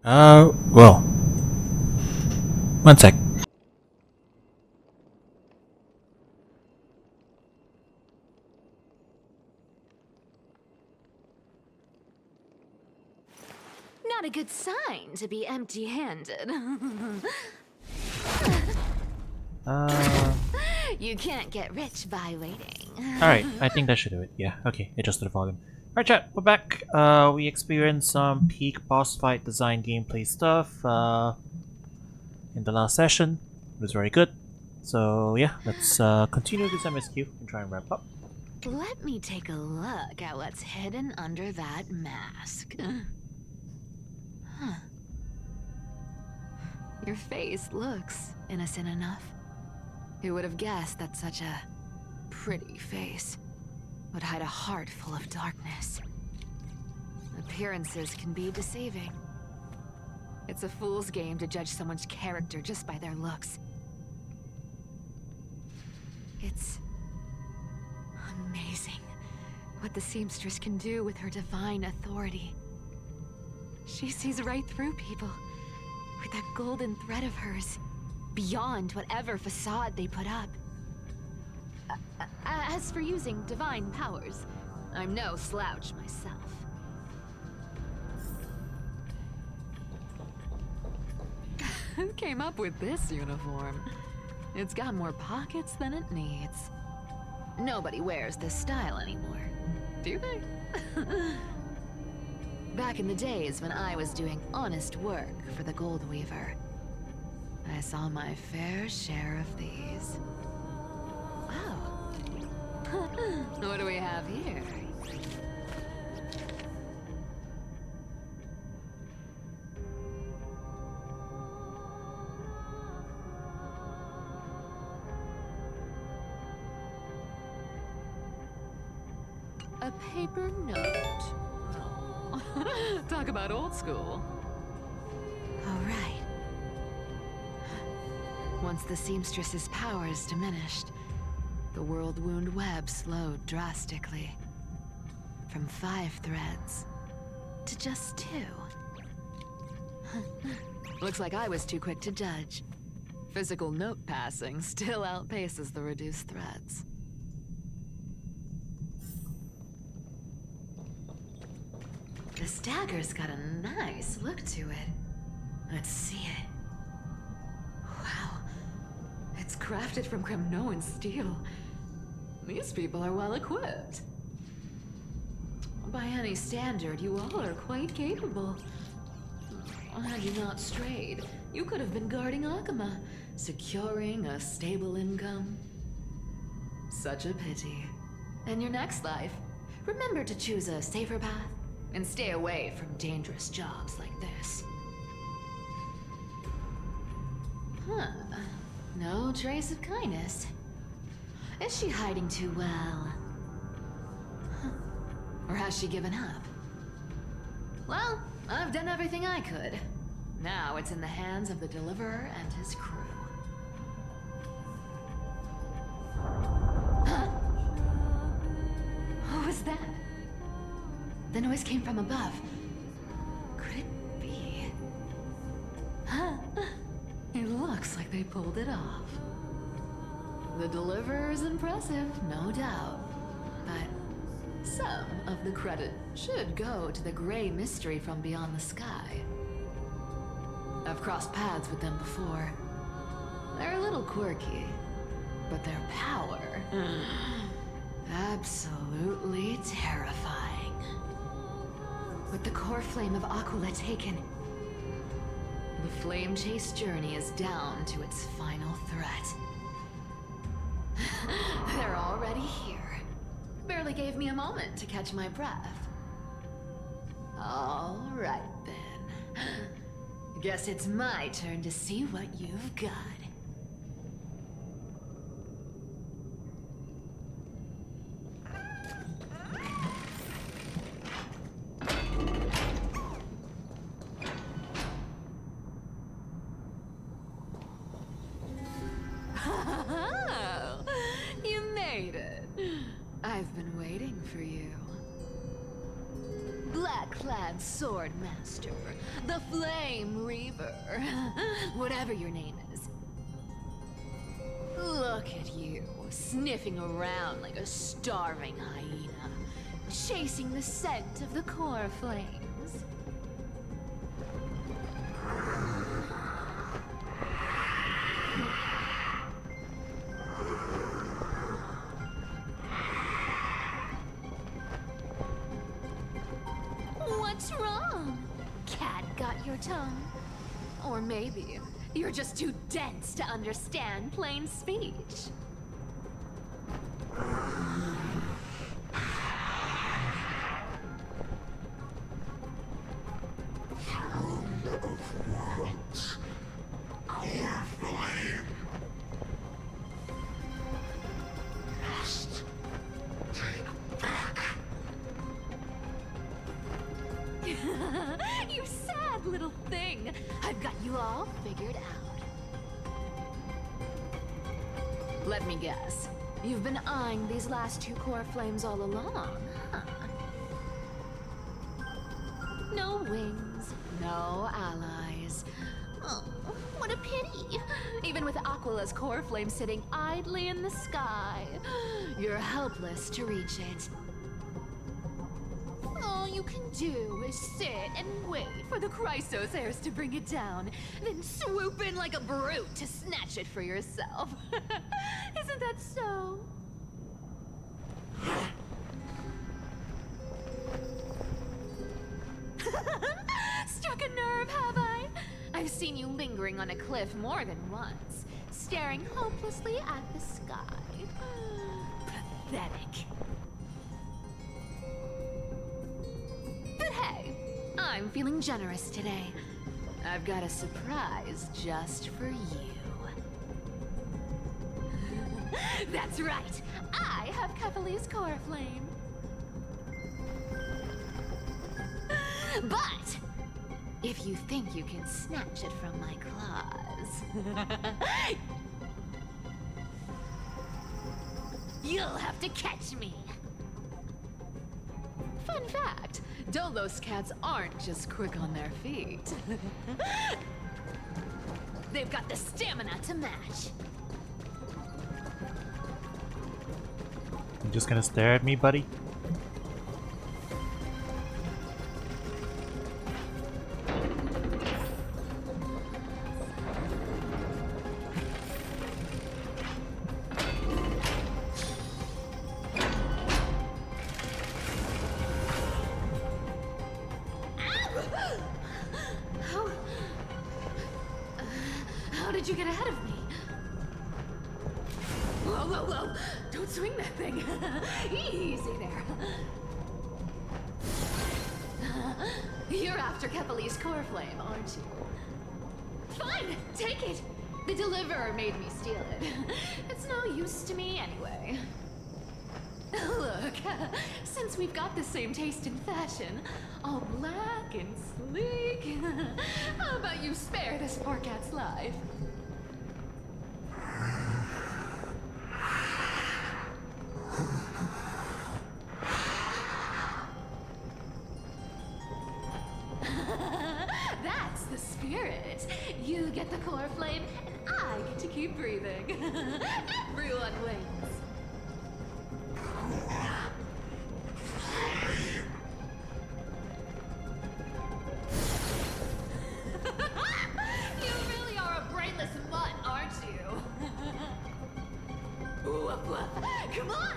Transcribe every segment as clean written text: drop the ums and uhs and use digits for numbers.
Well, one sec. Not a good sign to be empty-handed. Uh, You can't get rich by waiting. Alright, I think that should do it. Yeah, okay, adjusted the volume. Alright, chat, we're back. We experienced some peak boss fight design gameplay stuff, in the last session. It was very good. So, yeah, let's, continue this MSQ and try and wrap up. Let me take a look at what's hidden under that mask. Huh. Your face looks innocent enough. Who would have guessed that such a pretty face would hide a heart full of darkness? Appearances can be deceiving. It's a fool's game to judge someone's character just by their looks. It's amazing what the seamstress can do with her divine authority. She sees right through people with that golden thread of hers, beyond whatever facade they put up. As for using divine powers, I'm no slouch myself. Who came up with this uniform? It's got more pockets than it needs. Nobody wears this style anymore, do they? Back in the days when I was doing honest work for the Gold Weaver, I saw my fair share of these. Oh. What do we have here? A paper note. Talk about old school. All right. Once the seamstress's powers diminished, the world wound web slowed drastically. From 5 threads to just 2. Looks like I was too quick to judge. Physical note passing still outpaces the reduced threads. This dagger's got a nice look to it. Let's see it. Wow. It's crafted from Kremnoan steel. These people are well equipped. By any standard, you all are quite capable. Had you not strayed, you could have been guarding Akama, securing a stable income. Such a pity. In your next life, remember to choose a safer path and stay away from dangerous jobs like this. Huh. No trace of kindness. Is she hiding too well? Huh. Or has she given up? Well, I've done everything I could. Now it's in the hands of the Deliverer and his crew. Huh? What was that? The noise came from above. Could it be? Huh? It looks like they pulled it off. The Deliverer is impressive, no doubt. But some of the credit should go to the gray mystery from beyond the sky. I've crossed paths with them before. They're a little quirky, but their power... absolutely terrifying. With the core flame of Aquila taken, the flame chase journey is down to its final threat. They're already here. Barely gave me a moment to catch my breath. All right then. Guess it's my turn to see what you've got. You made it. I've been waiting for you. Black clad sword master, the Flame Reaver, whatever your name is. Look at you, sniffing around like a starving hyena, chasing the scent of the core flames. What's wrong? Cat got your tongue? Or maybe you're just too dense to understand plain speech. You sad little thing. I've got you all figured out. Let me guess. You've been eyeing these last two core flames all along, huh? No wings, no allies. Oh, what a pity. Even with Aquala's core flame sitting idly in the sky, you're helpless to reach it. All you can do is sit and wait for the Chrysos heirs to bring it down, then swoop in like a brute to snatch it for yourself. Isn't that so? Struck a nerve, have I? I've seen you lingering on a cliff more than once, staring hopelessly at the sky. Pathetic. But hey, I'm feeling generous today. I've got a surprise just for you. That's right, I have Kefali's core flame. But if you think you can snatch it from my claws, you'll have to catch me. Fun fact, Dolos cats aren't just quick on their feet. They've got the stamina to match. You just gonna stare at me, buddy? How did you get ahead of me? Whoa, whoa, whoa! Don't swing that thing! Easy there. You're after Kefali's core flame, aren't you? Fine, take it! The deliverer made me steal it. It's no use to me anyway. Look, since we've got the same taste in fashion, all black and sleek, how about you spare this poor cat's life? That's the spirit. You get the core flame, and I get to keep breathing. Everyone wins. You really are a brainless mutt, aren't you? Woof woof. Come on!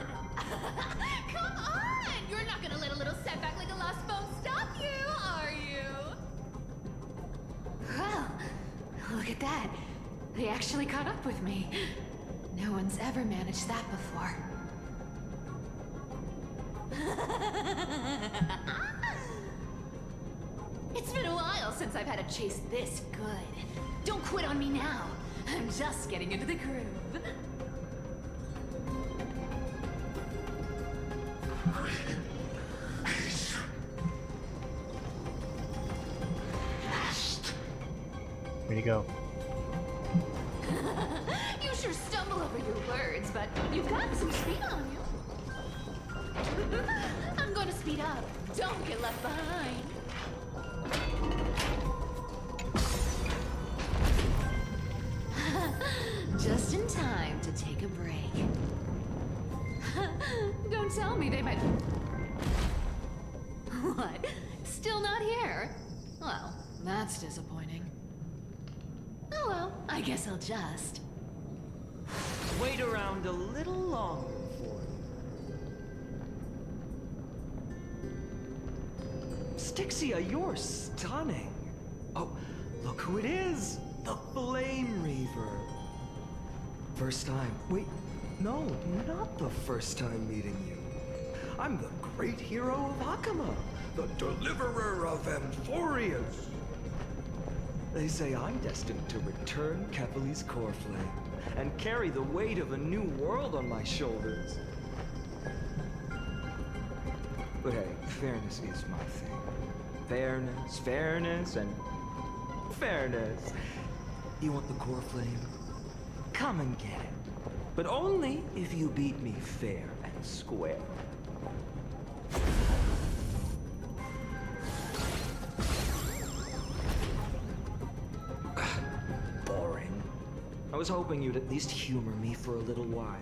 Come on! You're not gonna let a little setback like a lost bone stop you, are you? Well, look at that. They actually caught up with me. No one's ever managed that before. It's been a while since I've had a chase this good. Don't quit on me now. I'm just getting into the groove. Where'd you go? You sure stumble over your words, but you've got some speed on you. I'm going to speed up. Don't get left behind. What? Still not here? Well, that's disappointing. Oh well, I guess I'll just. Wait around a little longer for you. Stixia, you're stunning. Oh, look who it is! The Flame Reaver. First time. Wait, no, not the first time meeting you. I'm the great hero of Hakama, the deliverer of Amphorius. They say I'm destined to return Kepali's core flame and carry the weight of a new world on my shoulders. But hey, fairness is my thing. Fairness, and fairness. You want the core flame? Come and get it. But only if you beat me fair and square. Boring. I was hoping you'd at least humor me for a little while.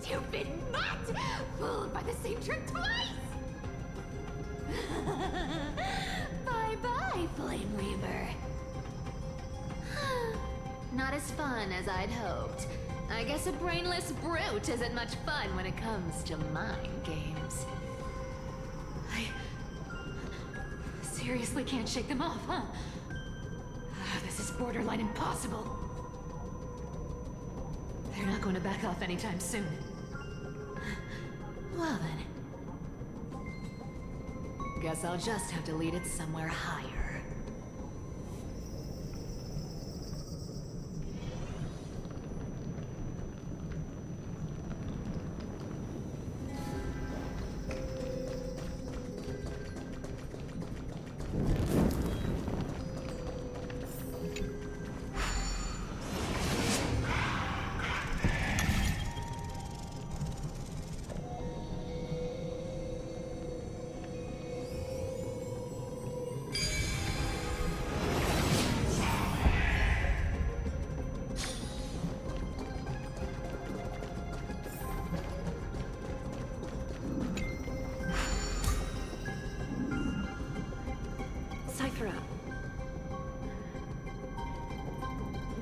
Stupid mutt! Fooled by the same trick twice! Bye-bye, Flame Reaver. Not as fun as I'd hoped. I guess a brainless brute isn't much fun when it comes to mind games. I seriously can't shake them off, huh? This is borderline impossible. They're not going to back off anytime soon. Well then. Guess I'll just have to lead it somewhere higher.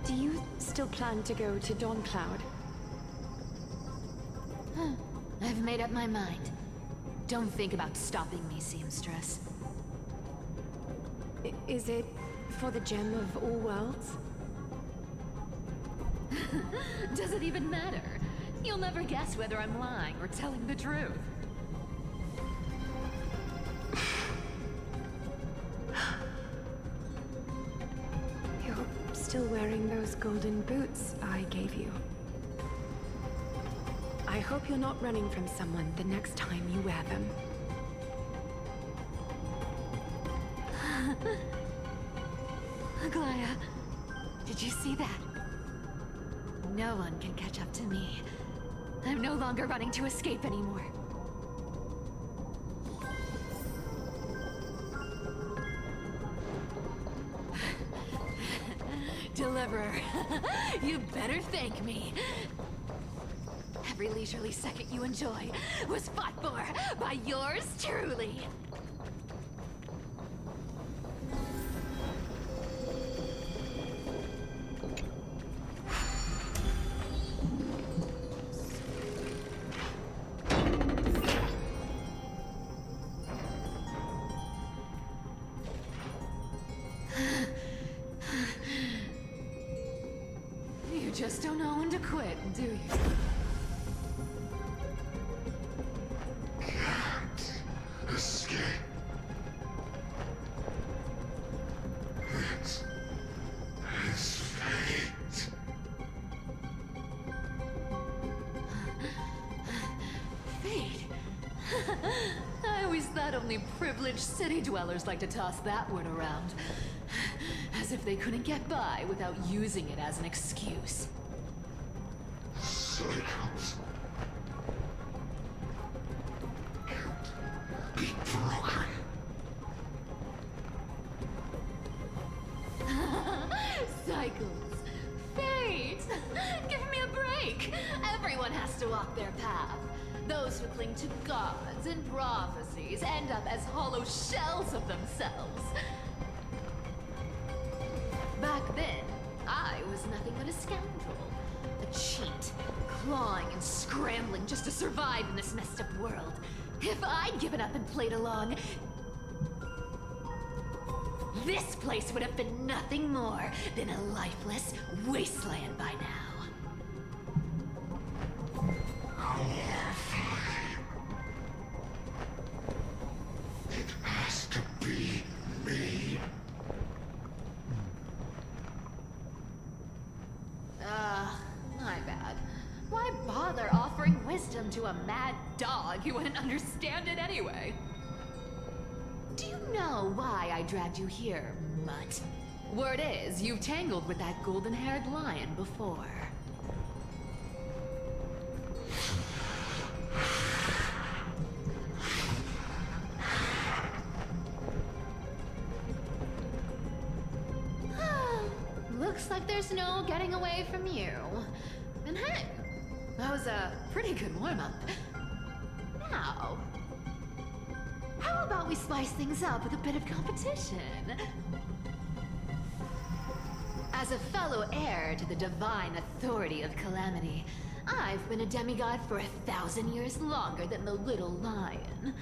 Do you still plan to go to Dawn Cloud? I've made up my mind. Don't think about stopping me, seamstress. Is it for the gem of all worlds? Does it even matter? You'll never guess whether I'm lying or telling the truth. You're still wearing those golden boots I gave you. I hope you're not running from someone the next time you wear them. Aglaya, did you see that? No one can catch up to me. I'm no longer running to escape anymore. Deliverer, you better thank me. Every leisurely second you enjoy was fought for by yours truly. You just don't know when to quit, do you? Escape. It is fate. Fate? I always thought only privileged city dwellers like to toss that word around. As if they couldn't get by without using it as an excuse. Cycles can't be broken. Cycles. Fate! Give me a break! Everyone has to walk their path. Those who cling to gods and prophecies end up as hollow shells of themselves. Back then, I was nothing but a scoundrel. A cheat, clawing and scrambling just to survive in this messed up world. If I'd given up and played along, this place would have been nothing more than a lifeless wasteland by now. It has to be me. My bad. Why bother offering wisdom to a mad dog who wouldn't understand it anyway? Do you know why I dragged you here, mutt? Word is, you've tangled with that golden-haired lion before. Looks like there's no getting away from you. And hey, that was a pretty good warm-up. Now, how about we spice things up with a bit of competition? As a fellow heir to the divine authority of Calamity, I've been a demigod for 1,000 years longer than the little lion.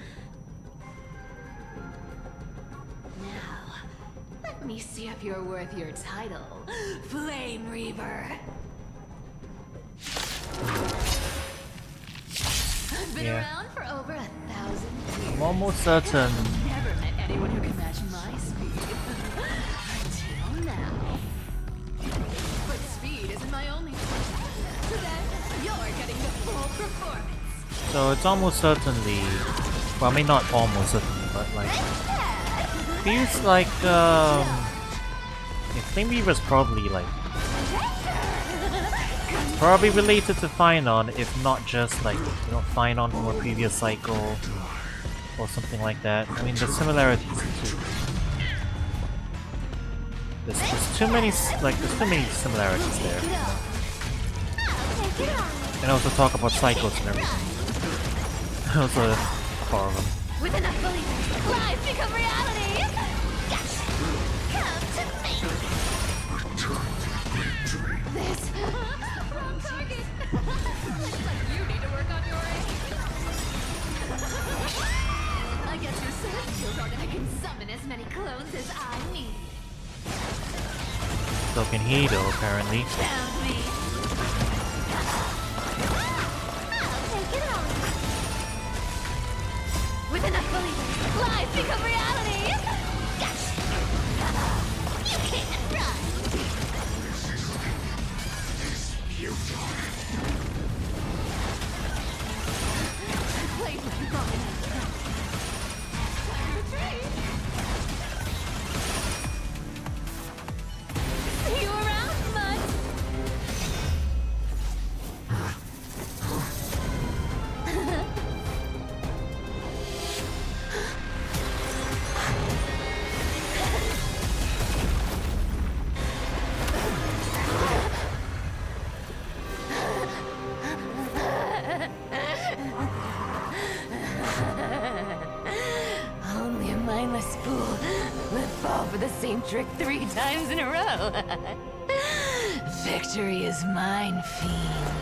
Now, let me see if you're worth your title, Flame Reaver. I've been around for over 1,000 years. I'm almost certain. I've never met anyone who can match my speed. Until now. But speed isn't my only forte. Today, you're getting the full performance. So it's almost certainly, well, I mean not almost certainly, but like, feels like Flame Reaver's probably like, probably related to Finon, if not just like, you know, Finon from a previous cycle or something like that. I mean, there's similarities too. There's too many similarities there. And also talk about cycles and everything. Also, four of them. With enough belief, life become reality. Come to me. This wrong target. Looks like you need to work on your aim. I guess your sword skills are I can summon as many clones as I need. So can he though, apparently. Found me. I'll take it on. With enough belief, life become reality. You can't run. I played with you long enough. Retreat. See you around, bud. Only a mindless fool would fall for the same trick 3 times in a row. Victory is mine, fiend.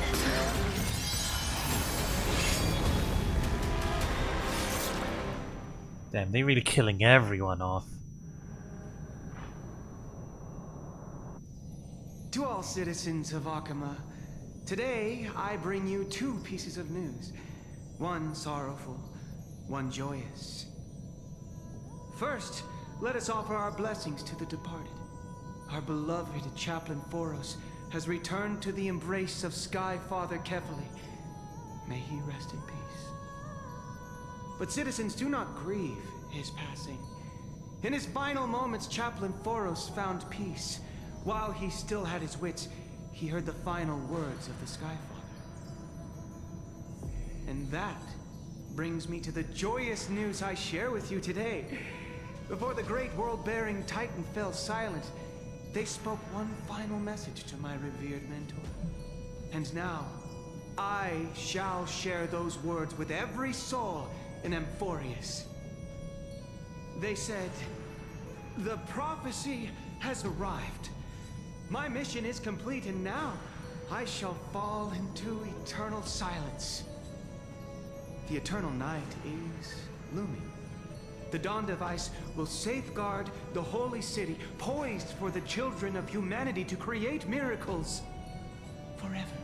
Damn, they're really killing everyone off. To all citizens of Akama, today I bring you 2 pieces of news. One sorrowful, one joyous. First, let us offer our blessings to the departed. Our beloved Chaplain Foros has returned to the embrace of Sky Father Kefali. May he rest in peace. But citizens, do not grieve his passing. In his final moments, Chaplain Foros found peace. While he still had his wits, he heard the final words of the Sky Father. And that brings me to the joyous news I share with you today. Before the great world-bearing Titan fell silent, they spoke one final message to my revered mentor. And now, I shall share those words with every soul in Amphorius. They said, the prophecy has arrived. My mission is complete, and now I shall fall into eternal silence. The eternal night is looming. The Dawn Device will safeguard the holy city, poised for the children of humanity to create miracles forever.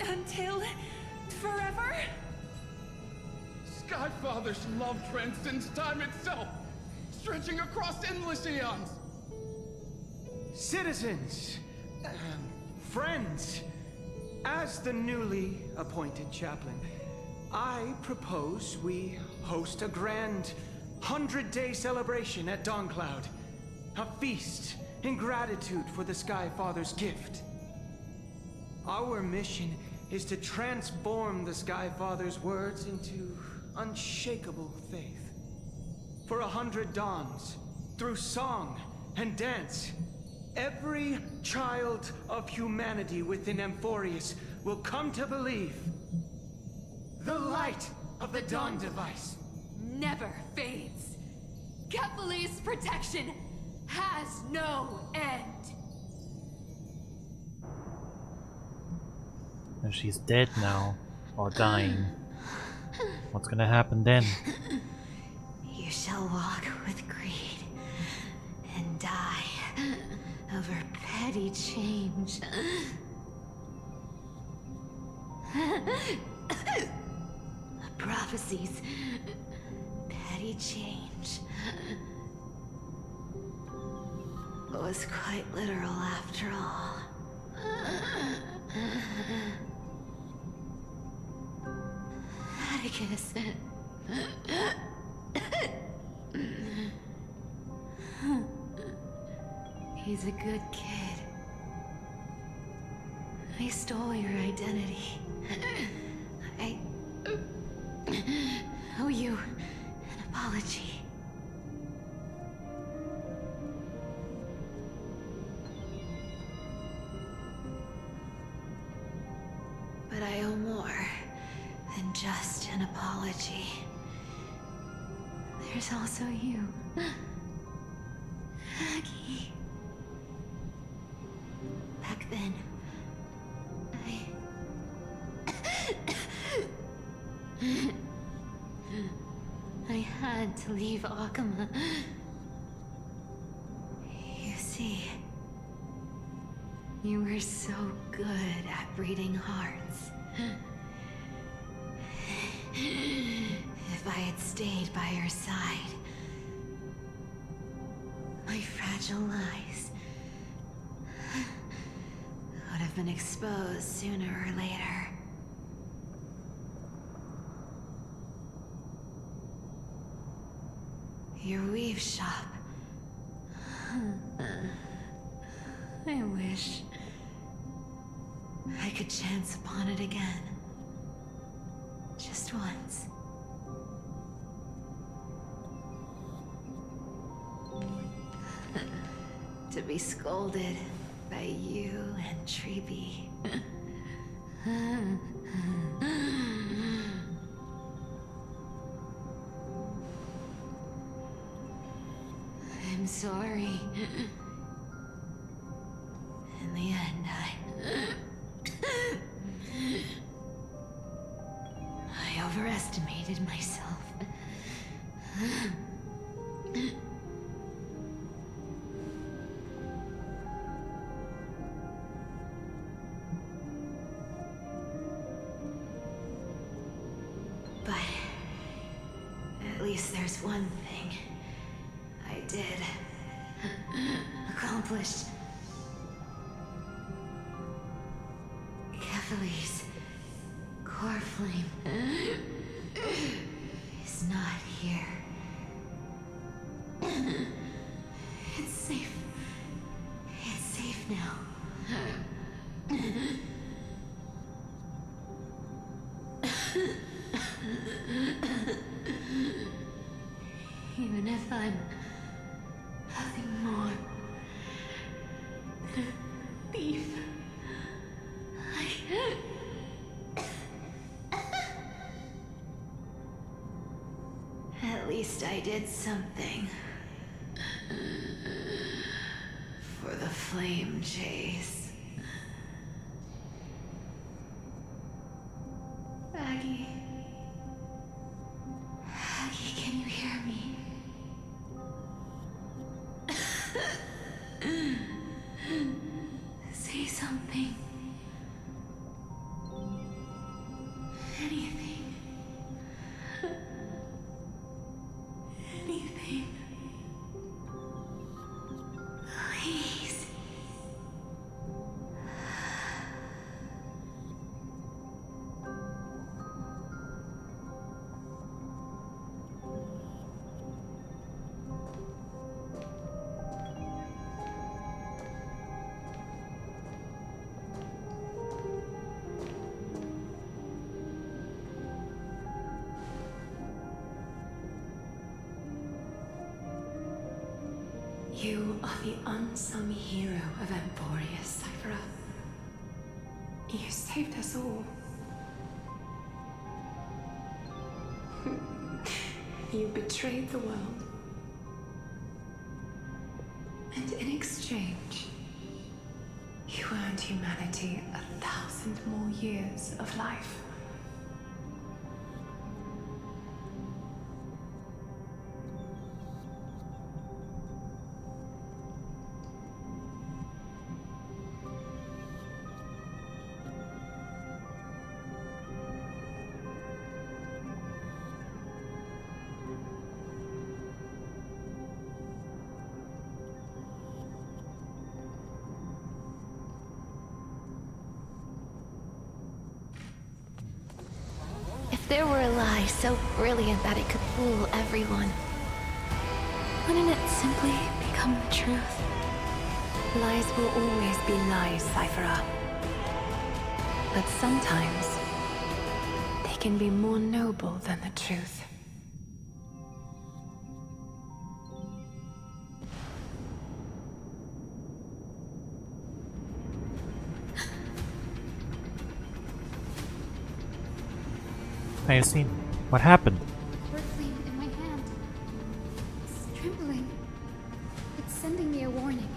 Until forever? Skyfather's love transcends time itself, stretching across endless eons. Citizens, friends, as the newly appointed chaplain, I propose we host a grand 100-day celebration at Dawncloud. A feast in gratitude for the Sky Father's gift. Our mission is to transform the Sky Father's words into unshakable faith. For 100 dawns, through song and dance, every child of humanity within Amphorius will come to believe the light of the Dawn Device Never fades. Kephal's protection has no end. And she's dead now, or dying. What's gonna happen then? You shall walk with greed and die over petty change. Prophecies. Petty change. Was quite literal after all. Atticus. He's a good kid. I stole your identity. I owe you an apology. But I owe more than just an apology. There's also you, Aggie. Back then, I had to leave Akama. You see, you were so good at reading hearts. If I had stayed by your side, my fragile lies would have been exposed sooner or later. Your weave shop. I wish I could chance upon it again. Just once. To be scolded by you and Treeby. I'm sorry. In the end, I overestimated myself. But at least there's one thing I did accomplish. Kephal's core flame is not here. It's safe. It's safe now. Even if I'm nothing more than a thief, At least I did something. For the flame chase. Aggie. Aggie, can you hear me? Say something. Anything. Anything. Please. You are the unsung hero of Emporius, Cyphera. You saved us all. You betrayed the world. And in exchange, you earned humanity 1,000 more years of life. If there were a lie so brilliant that it could fool everyone, wouldn't it simply become the truth? Lies will always be lies, Cyphera. But sometimes, they can be more noble than the truth. Ayaseen, what happened? Word flame in my hand. It's trembling. It's sending me a warning.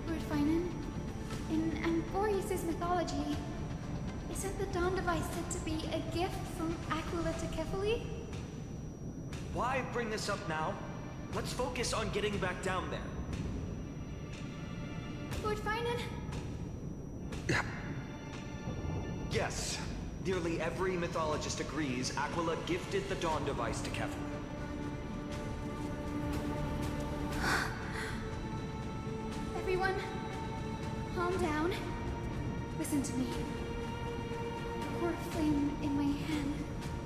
Lord Finan, in Amphorius' mythology, isn't the Dawn device said to be a gift from Aquila to Kefali? Why bring this up now? Let's focus on getting back down there. Lord Finan? Yes. Nearly every mythologist agrees Aquila gifted the Dawn device to Kefla. Everyone, calm down. Listen to me. The word flame in my hand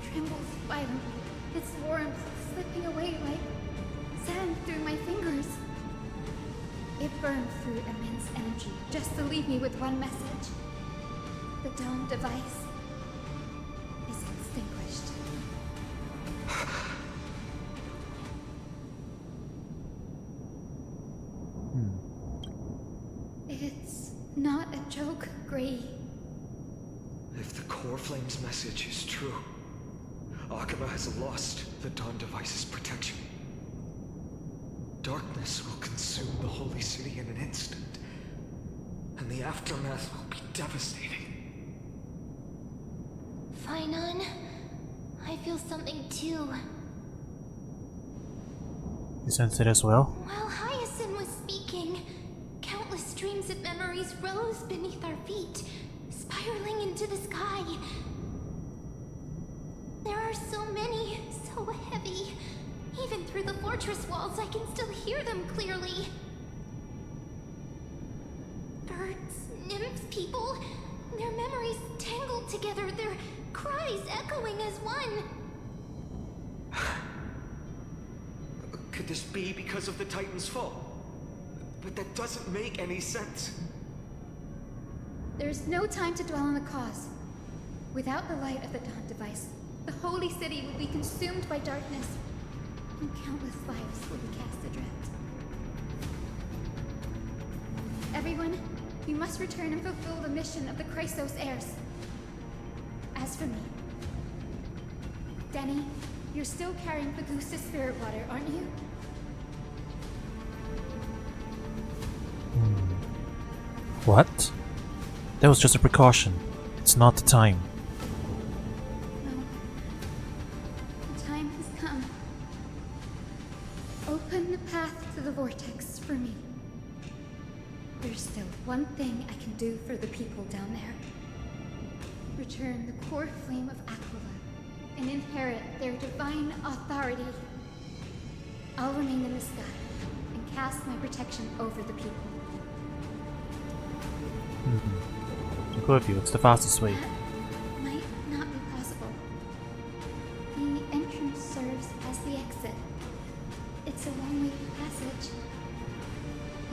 trembles violently. Its warmth slipping away like sand through my fingers. It burned through immense energy just to leave me with one message. The Dawn device is extinguished. It's not a joke, Gray. If the Core Flame's message is true, Akaba has lost the Dawn device's protection. Darkness will consume the Holy City in an instant, and the aftermath will be devastating. Finan, I feel something too. You sense it as well? While Hyacinth was speaking, countless streams of memories rose beneath our feet, spiraling into the sky. There are so many, so heavy. Even through the fortress walls, I can still hear them clearly. Birds, nymphs, people, their memories tangled together, their cries echoing as one. Could this be because of the Titan's fall? But that doesn't make any sense. There's no time to dwell on the cause. Without the light of the Dawn device, the Holy City would be consumed by darkness, and countless lives will be cast adrift. Everyone, we must return and fulfill the mission of the Chrysos heirs. As for me, Denny, You're still carrying Medusa's spirit water, aren't you? What? That was just a precaution. It's not the time. No. The time has come. Open the path to the vortex for me. There's still one thing I can do for the people down there. Return the core flame of Aquila and inherit their divine authority. I'll remain in the sky and cast my protection over the people. I'll go with you. It's the fastest way. That might not be possible. The entrance serves as the exit. It's a one-way passage.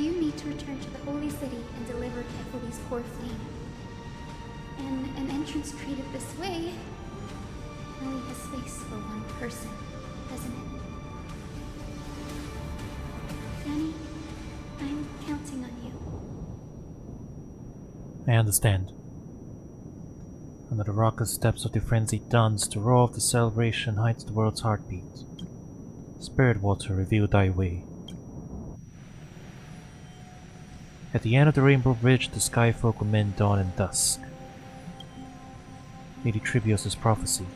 You need to return to the Holy City and deliver Kefali's core flame. And an entrance created this way only has space for one person, doesn't it? Danny, I'm counting on you. I understand. Under the raucous steps of the frenzied dance, the roar of the celebration hides the world's heartbeat. Spirit water revealed thy way. At the end of the Rainbow Bridge, the sky folk will mend dawn and dusk. Lady Tribios' prophecy.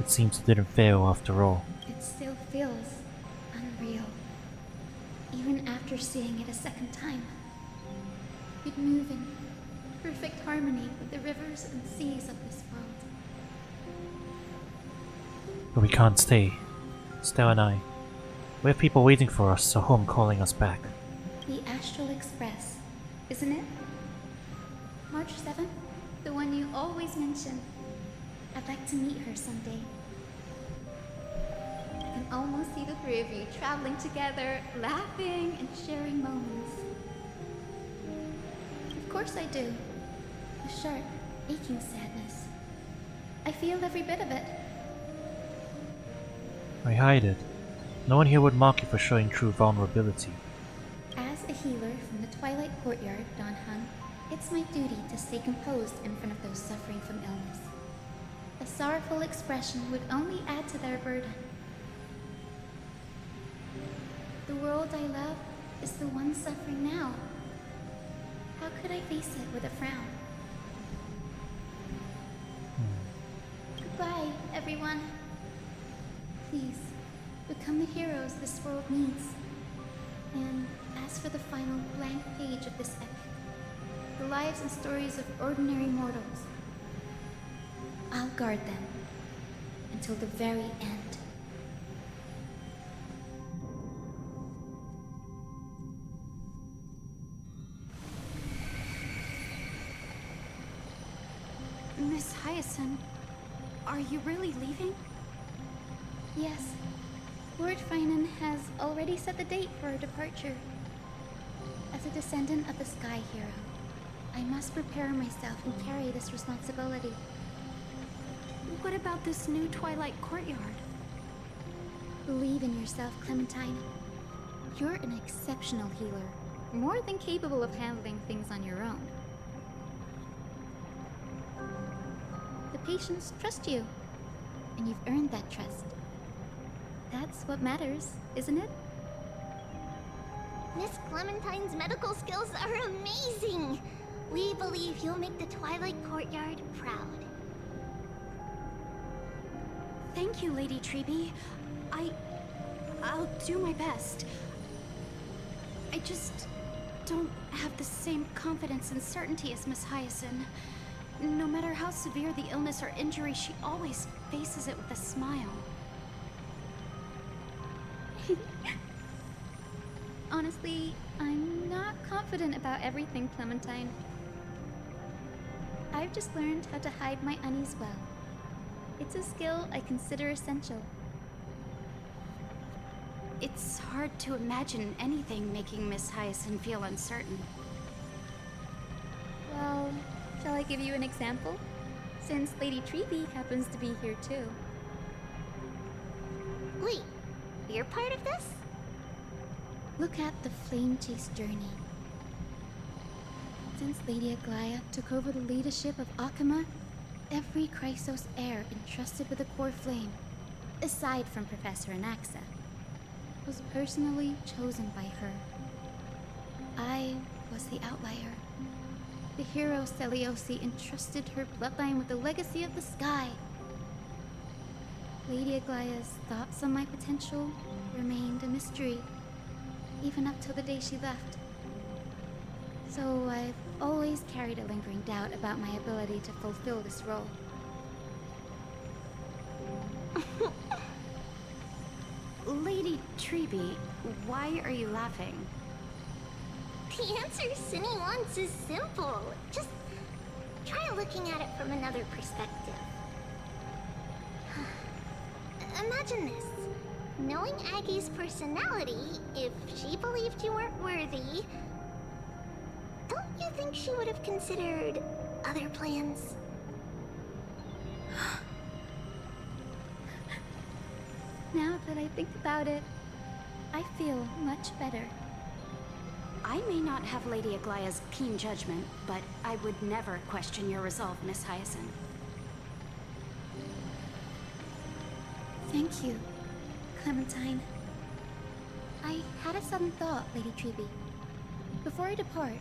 It seems it didn't fail after all. It still feels unreal. Even after seeing it a second time. You'd move in perfect harmony with the rivers and seas of this world. But we can't stay. Stella and I. We have people waiting for us, a home calling us back. The Astral Express, isn't it? March 7th? The one you always mention. I'd like to meet her someday. I can almost see the three of you traveling together, laughing and sharing moments. Of course I do. A sharp, aching sadness. I feel every bit of it. I hide it. No one here would mock you for showing true vulnerability. As a healer from the Twilight Courtyard, Don Hun, it's my duty to stay composed in front of those suffering from illness. A sorrowful expression would only add to their burden. The world I love is the one suffering now. How could I face it with a frown? Goodbye, everyone. Please, become the heroes this world needs. And as for the final blank page of this epic, the lives and stories of ordinary mortals, I'll guard them until the very end. Miss Hyacinth, are you really leaving? Yes, Lord Finan has already set the date for our departure. As a descendant of the Sky Hero, I must prepare myself and carry this responsibility. What about this new Twilight Courtyard? Believe in yourself, Clementine. You're an exceptional healer, more than capable of handling things on your own. The patients trust you, and you've earned that trust. That's what matters, isn't it? Miss Clementine's medical skills are amazing! We believe you'll make the Twilight Courtyard proud. Thank you, Lady Treby. I'll do my best. I just don't have the same confidence and certainty as Miss Hyacinth. No matter how severe the illness or injury, she always faces it with a smile. Honestly, I'm not confident about everything, Clementine. I've just learned how to hide my unease well. It's a skill I consider essential. It's hard to imagine anything making Miss Hyacinth feel uncertain. Well, shall I give you an example? Since Lady Treby happens to be here too. Wait, you're part of this? Look at the Flame Chase journey. Since Lady Aglaya took over the leadership of Akama, every Chrysos heir entrusted with the core flame aside from Professor Anaxa, was personally chosen by her. I was the outlier. The hero Celiosi entrusted her bloodline with the legacy of the sky. Lady Aglaya's thoughts on my potential remained a mystery, even up till the day she left. So I've always carried a lingering doubt about my ability to fulfill this role. Lady Treby, why are you laughing? The answer Cindy wants is simple. Just try looking at it from another perspective. Imagine this. Knowing Aggie's personality, if she believed you weren't worthy, don't you think she would have considered other plans? Now that I think about it, I feel much better. I may not have Lady Aglaya's keen judgment, but I would never question your resolve, Miss Hyacinth. Thank you, Clementine. I had a sudden thought, Lady Treby. Before I depart,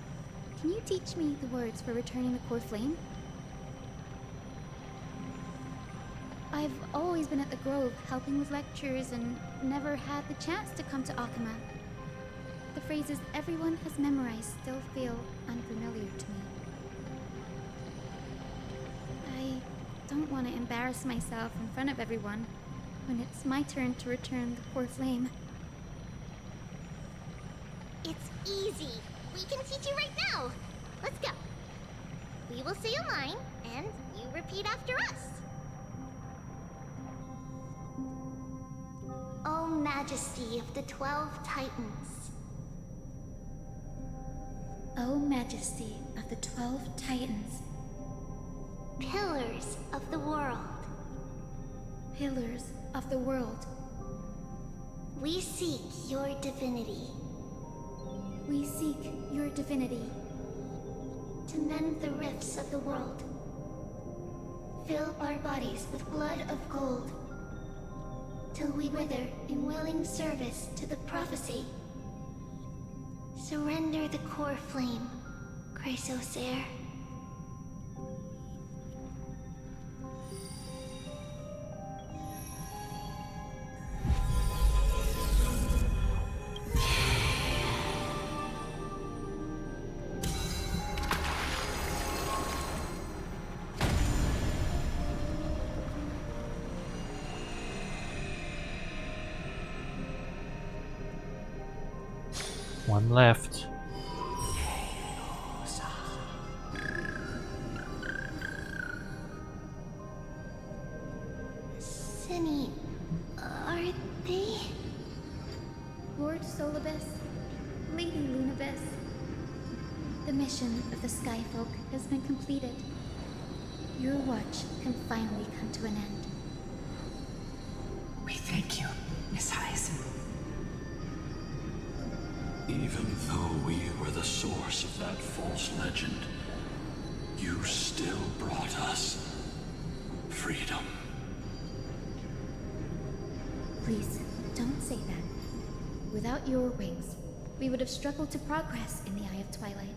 can you teach me the words for returning the core flame? I've always been at the Grove helping with lectures and never had the chance to come to Akama. The phrases everyone has memorized still feel unfamiliar to me. I don't want to embarrass myself in front of everyone when it's my turn to return the core flame. It's easy. We can teach you right now. Let's go. We will say a line, and you repeat after us. O Majesty of the 12 Titans. O Majesty of the 12 Titans, Pillars of the world. Pillars of the world, We seek your divinity. we seek your divinity. To mend the rifts of the world. Fill our bodies with blood of gold. Till we wither in willing service to the prophecy. Surrender the core flame, Chrysosair. One left. Cindy, are they? Lord Solibus, Lady Lunabis, the mission of the Skyfolk has been completed. Your watch can finally come to an end. We thank you, Miss Hyacinth. Even though we were the source of that false legend, you still brought us freedom. Please, don't say that. Without your wings, we would have struggled to progress in the Eye of Twilight.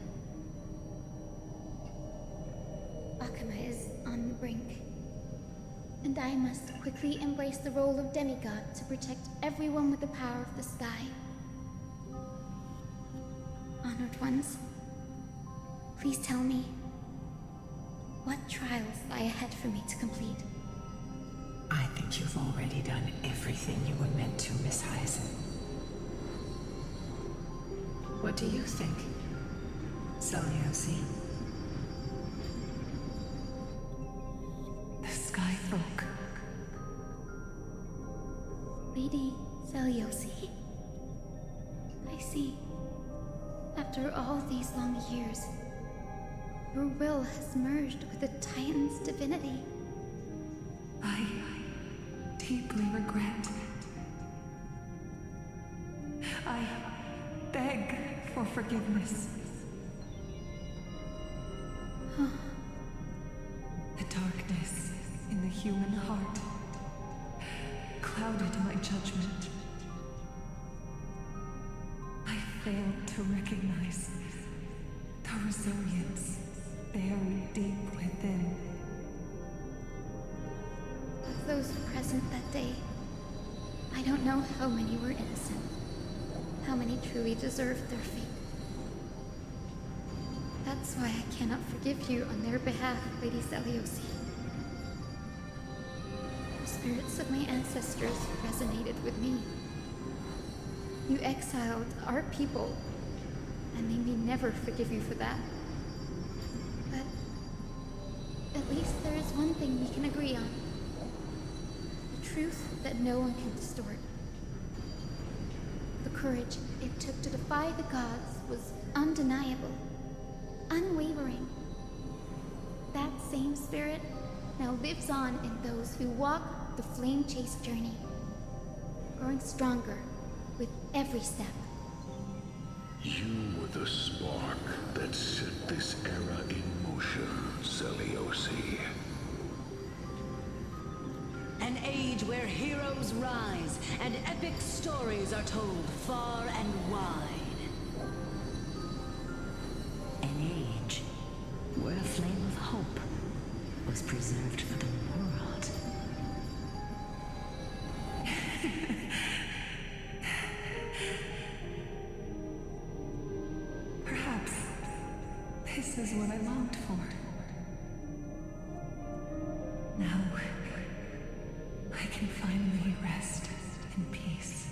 Akama is on the brink, and I must quickly embrace the role of demigod to protect everyone with the power of the sky. Honored ones, please tell me, what trials lie ahead for me to complete? I think you've already done everything you were meant to, Miss Hyacinth. What do you think, Celiosi? The Skyfolk. Lady Celiosi. I see. After all these long years, your will has merged with the Titan's divinity. I deeply regret. I beg for forgiveness. The darkness in the human heart judgment. I failed to recognize the resilience buried deep within. Of those present that day, I don't know how many were innocent, how many truly deserved their fate. That's why I cannot forgive you on their behalf, Lady Seliosi. The spirits of my ancestors resonated with me. You exiled our people, and they may never forgive you for that. But at least there is one thing we can agree on. The truth that no one can distort. The courage it took to defy the gods was undeniable, unwavering. That same spirit now lives on in those who walk the flame chase journey, growing stronger with every step. You were the spark that set this era in motion, Seliosi. An age where heroes rise and epic stories are told far and wide. An age where a flame of hope was preserved for the world. Perhaps this is what I longed for. Now, I can finally rest in peace.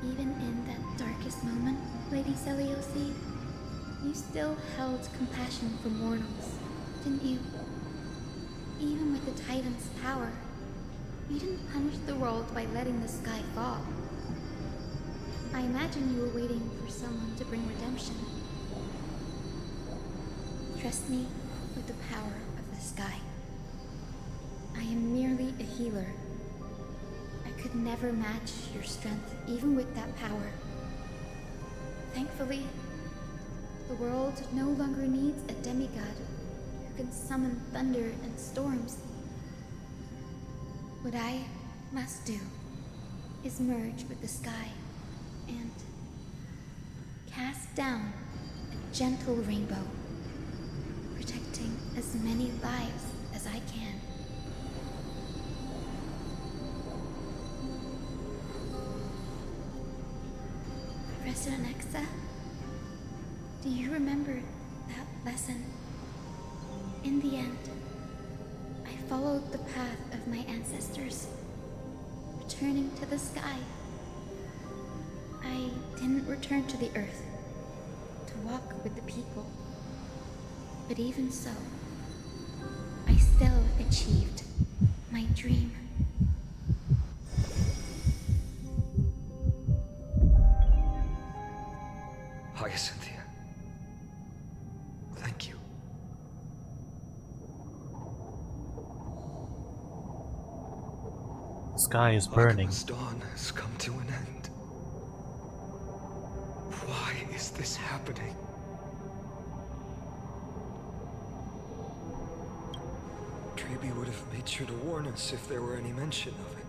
Even in that darkest moment, Lady Seliosi, you still held compassion for mortals, didn't you? Even with the Titan's power, you didn't punish the world by letting the sky fall. I imagine you were waiting for someone to bring redemption. Trust me with the power of the sky. I am merely a healer. I could never match your strength, even with that power. Thankfully, the world no longer needs a demigod who can summon thunder and storms. What I must do is merge with the sky and cast down a gentle rainbow, protecting as many lives as I can. Professor Nexa, do you remember that lesson? In the end, I followed the path of my ancestors, returning to the sky. I didn't return to the earth to walk with the people. But even so, I still achieved my dream. Hyacinthia. Thank you. The sky is burning. Akima's dawn has come to an end. Why is this happening? Treeby would have made sure to warn us if there were any mention of it.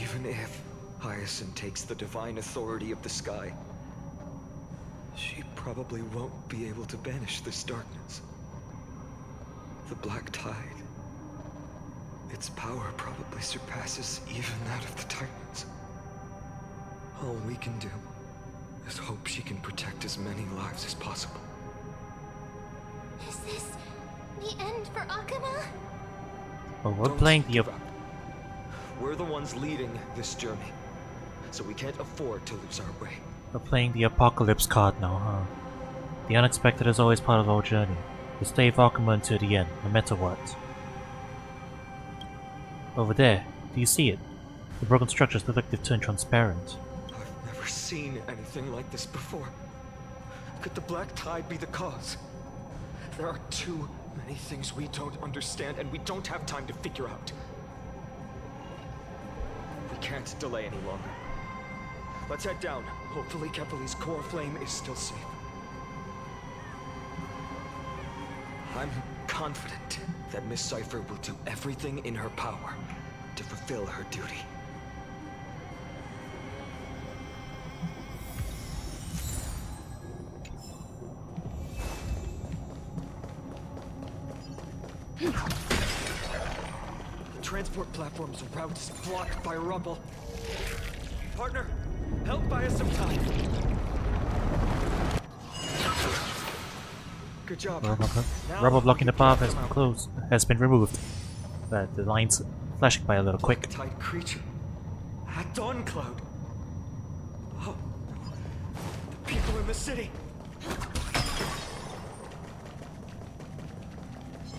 Even if Hyacinth takes the divine authority of the sky, she probably won't be able to banish this darkness. The Black Tide. Its power probably surpasses even that of the Titans. All we can do is hope she can protect as many lives as possible. Is this the end for Akuma? Well, we're Don't playing the give up. We're the ones leading this journey, so we can't afford to lose our way. we're playing the apocalypse card now, huh? The unexpected is always part of our journey. We stay with Akuma until the end, no matter what. Over there, do you see it? The broken structures look like they've turned transparent. I've never seen anything like this before. Could the Black Tide be the cause? There are too many things we don't understand, and we don't have time to figure out. We can't delay any longer. Let's head down. Hopefully Kepali's core flame is still safe. I'm confident that Miss Cipher will do everything in her power to fulfill her duty. The transport platform's route is blocked by rubble. Partner, help buy us some time. Good job. Rubber blocking the path has been removed. But the line's flashing by a little quick. Tide creature. At Dawn Cloud. Oh, the people in the city.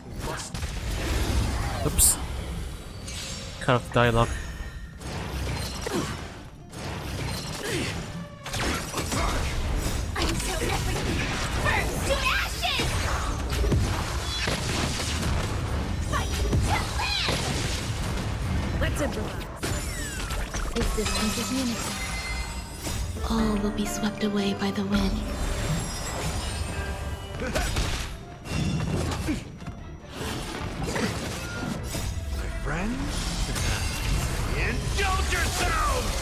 We must. Oops. Cut off the dialogue. I'm so everything burns to ashes! Fight to live! Let's improvise. Existence is unity. All will be swept away by the wind. My friends, indulge yourselves!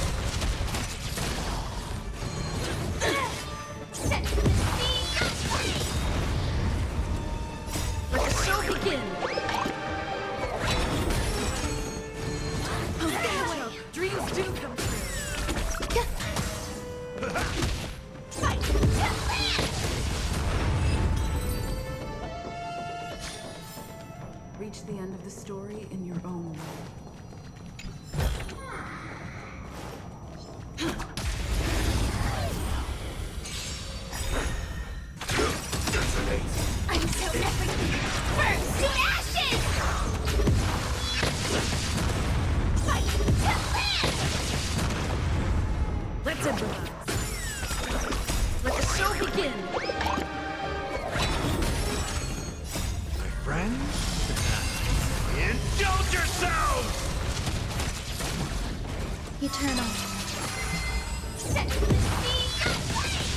Set the scene aflame! Let the show begin. Oh, stay away. Dreams do come true. Fight to live! Reach the end of the story in your own way. I'm so everything burns to ashes! Fight to live! Let's improvise. Let the show begin. My friends, indulge yourselves! Eternal. Set the scene aflame!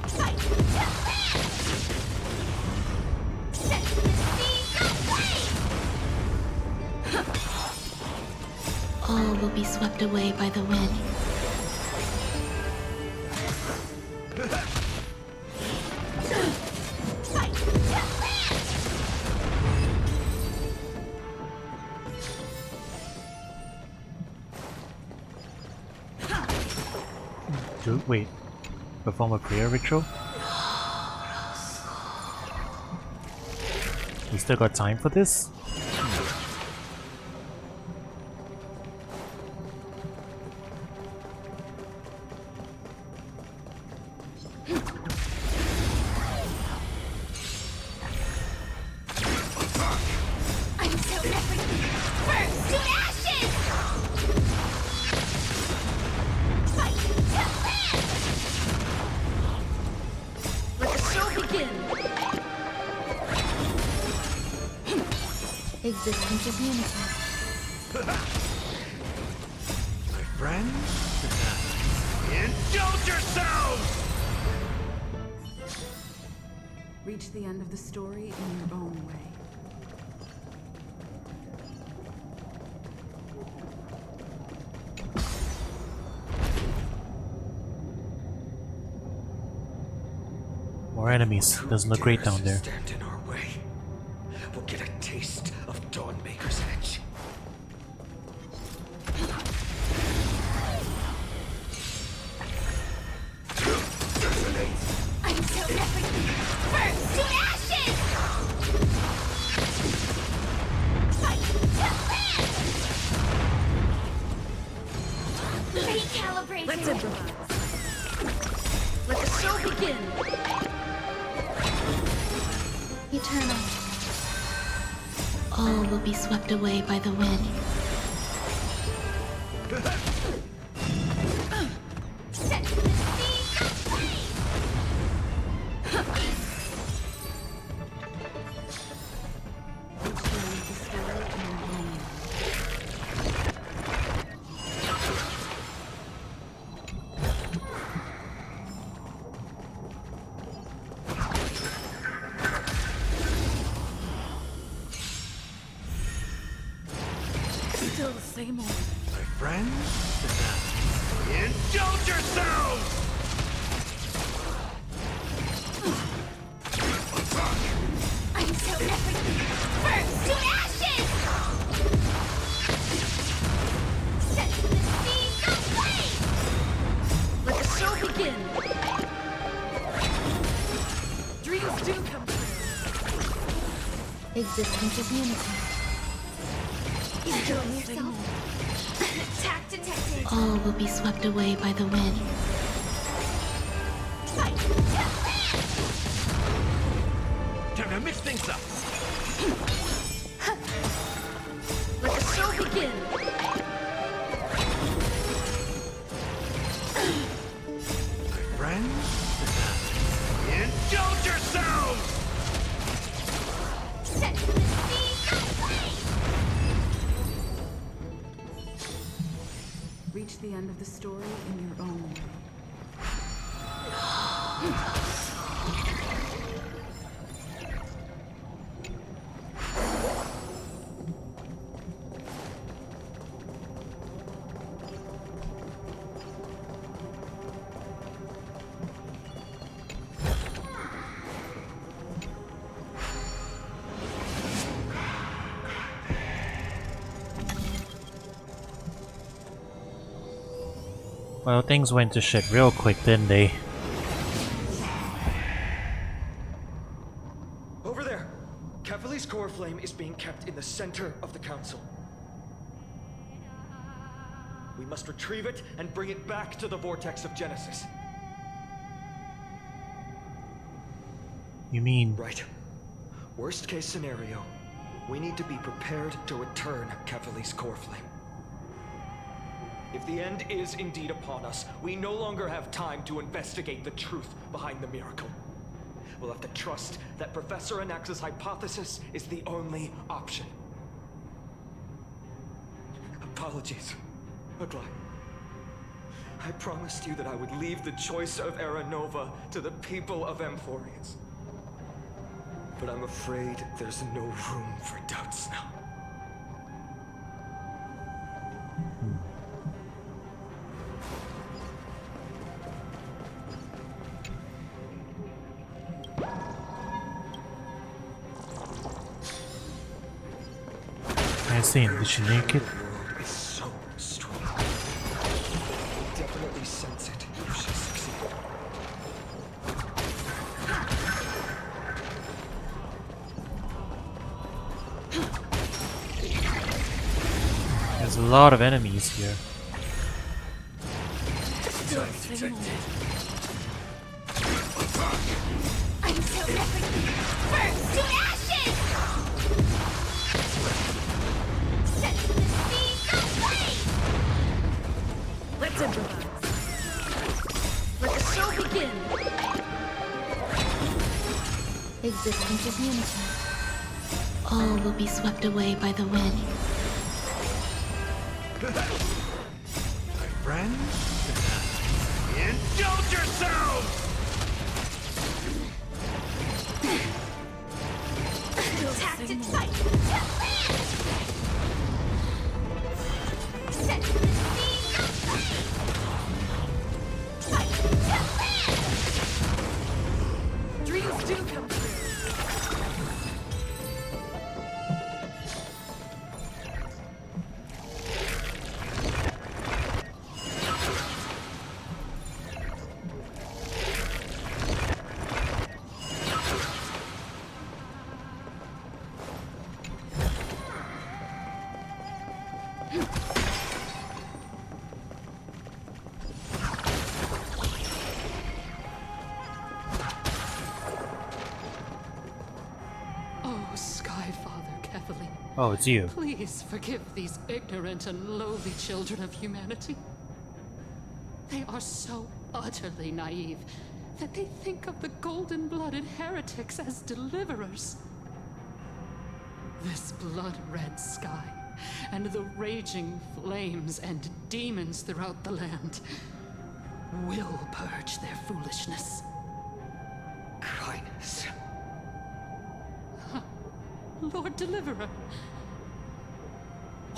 Fight to live! Set the scene aflame! All will be swept away by the wind. Fight to live! Wait. Perform a prayer ritual? We still got time for this? I'm so everything burns to ashes! Fight to live! Let the show begin. Existence is unity. My friends, indulge yourselves! Reach the end of the story in your own way. More enemies. Doesn't look great down there. Stand in our way. We'll get a taste of Dawnmaker's edge. I'm so everything burns to ashes! Fight to live! Recalibrating! Let's improvise. Let the show begin. Eternal. All will be swept away by the wind. Set the scene aflame! Reach the end of the story in your own way. Still the same old. My friends, indulge yourselves! Until everything burns to ashes! Set the seas aflame! Let the show begin! Dreams do come true. Existence is unity. Enjoy yourself. Attack detected. All will be swept away by the wind. Fight! Time to mix things up! Let the show begin! My friends, indulge yourselves! Set the seas aflame! Reach the end of the story in your own way. Well, things went to shit real quick, didn't they? Over there! Kefali's core flame is being kept in the center of the council. We must retrieve it and bring it back to the vortex of Genesis. You mean... Right. Worst case scenario, we need to be prepared to return Kefali's core flame. If the end is indeed upon us, we no longer have time to investigate the truth behind the miracle. We'll have to trust that Professor Anax's hypothesis is the only option. Apologies, Agli. I promised you that I would leave the choice of Era Nova to the people of Amphorians. But I'm afraid there's no room for doubts now. I see. Did she make it? The world is so strong. Definitely sense it if she succeeded. There's a lot of enemies here. Still the same old. Until everything burns to ashes! Set the seas aflame! Let's improvise. Let the show begin! Existence is unity. All will be swept away by the wind. My friends, indulge yourselves! Attack to fight! Set the seas aflame! Fight to Dreams do come true. Oh, Sky Father Kefali, Oh, it's you. please forgive these ignorant and lowly children of humanity. They are so utterly naive that they think of the golden-blooded heretics as deliverers. This blood-red sky, and the raging flames and demons throughout the land will purge their foolishness. Kindness. Lord Deliverer.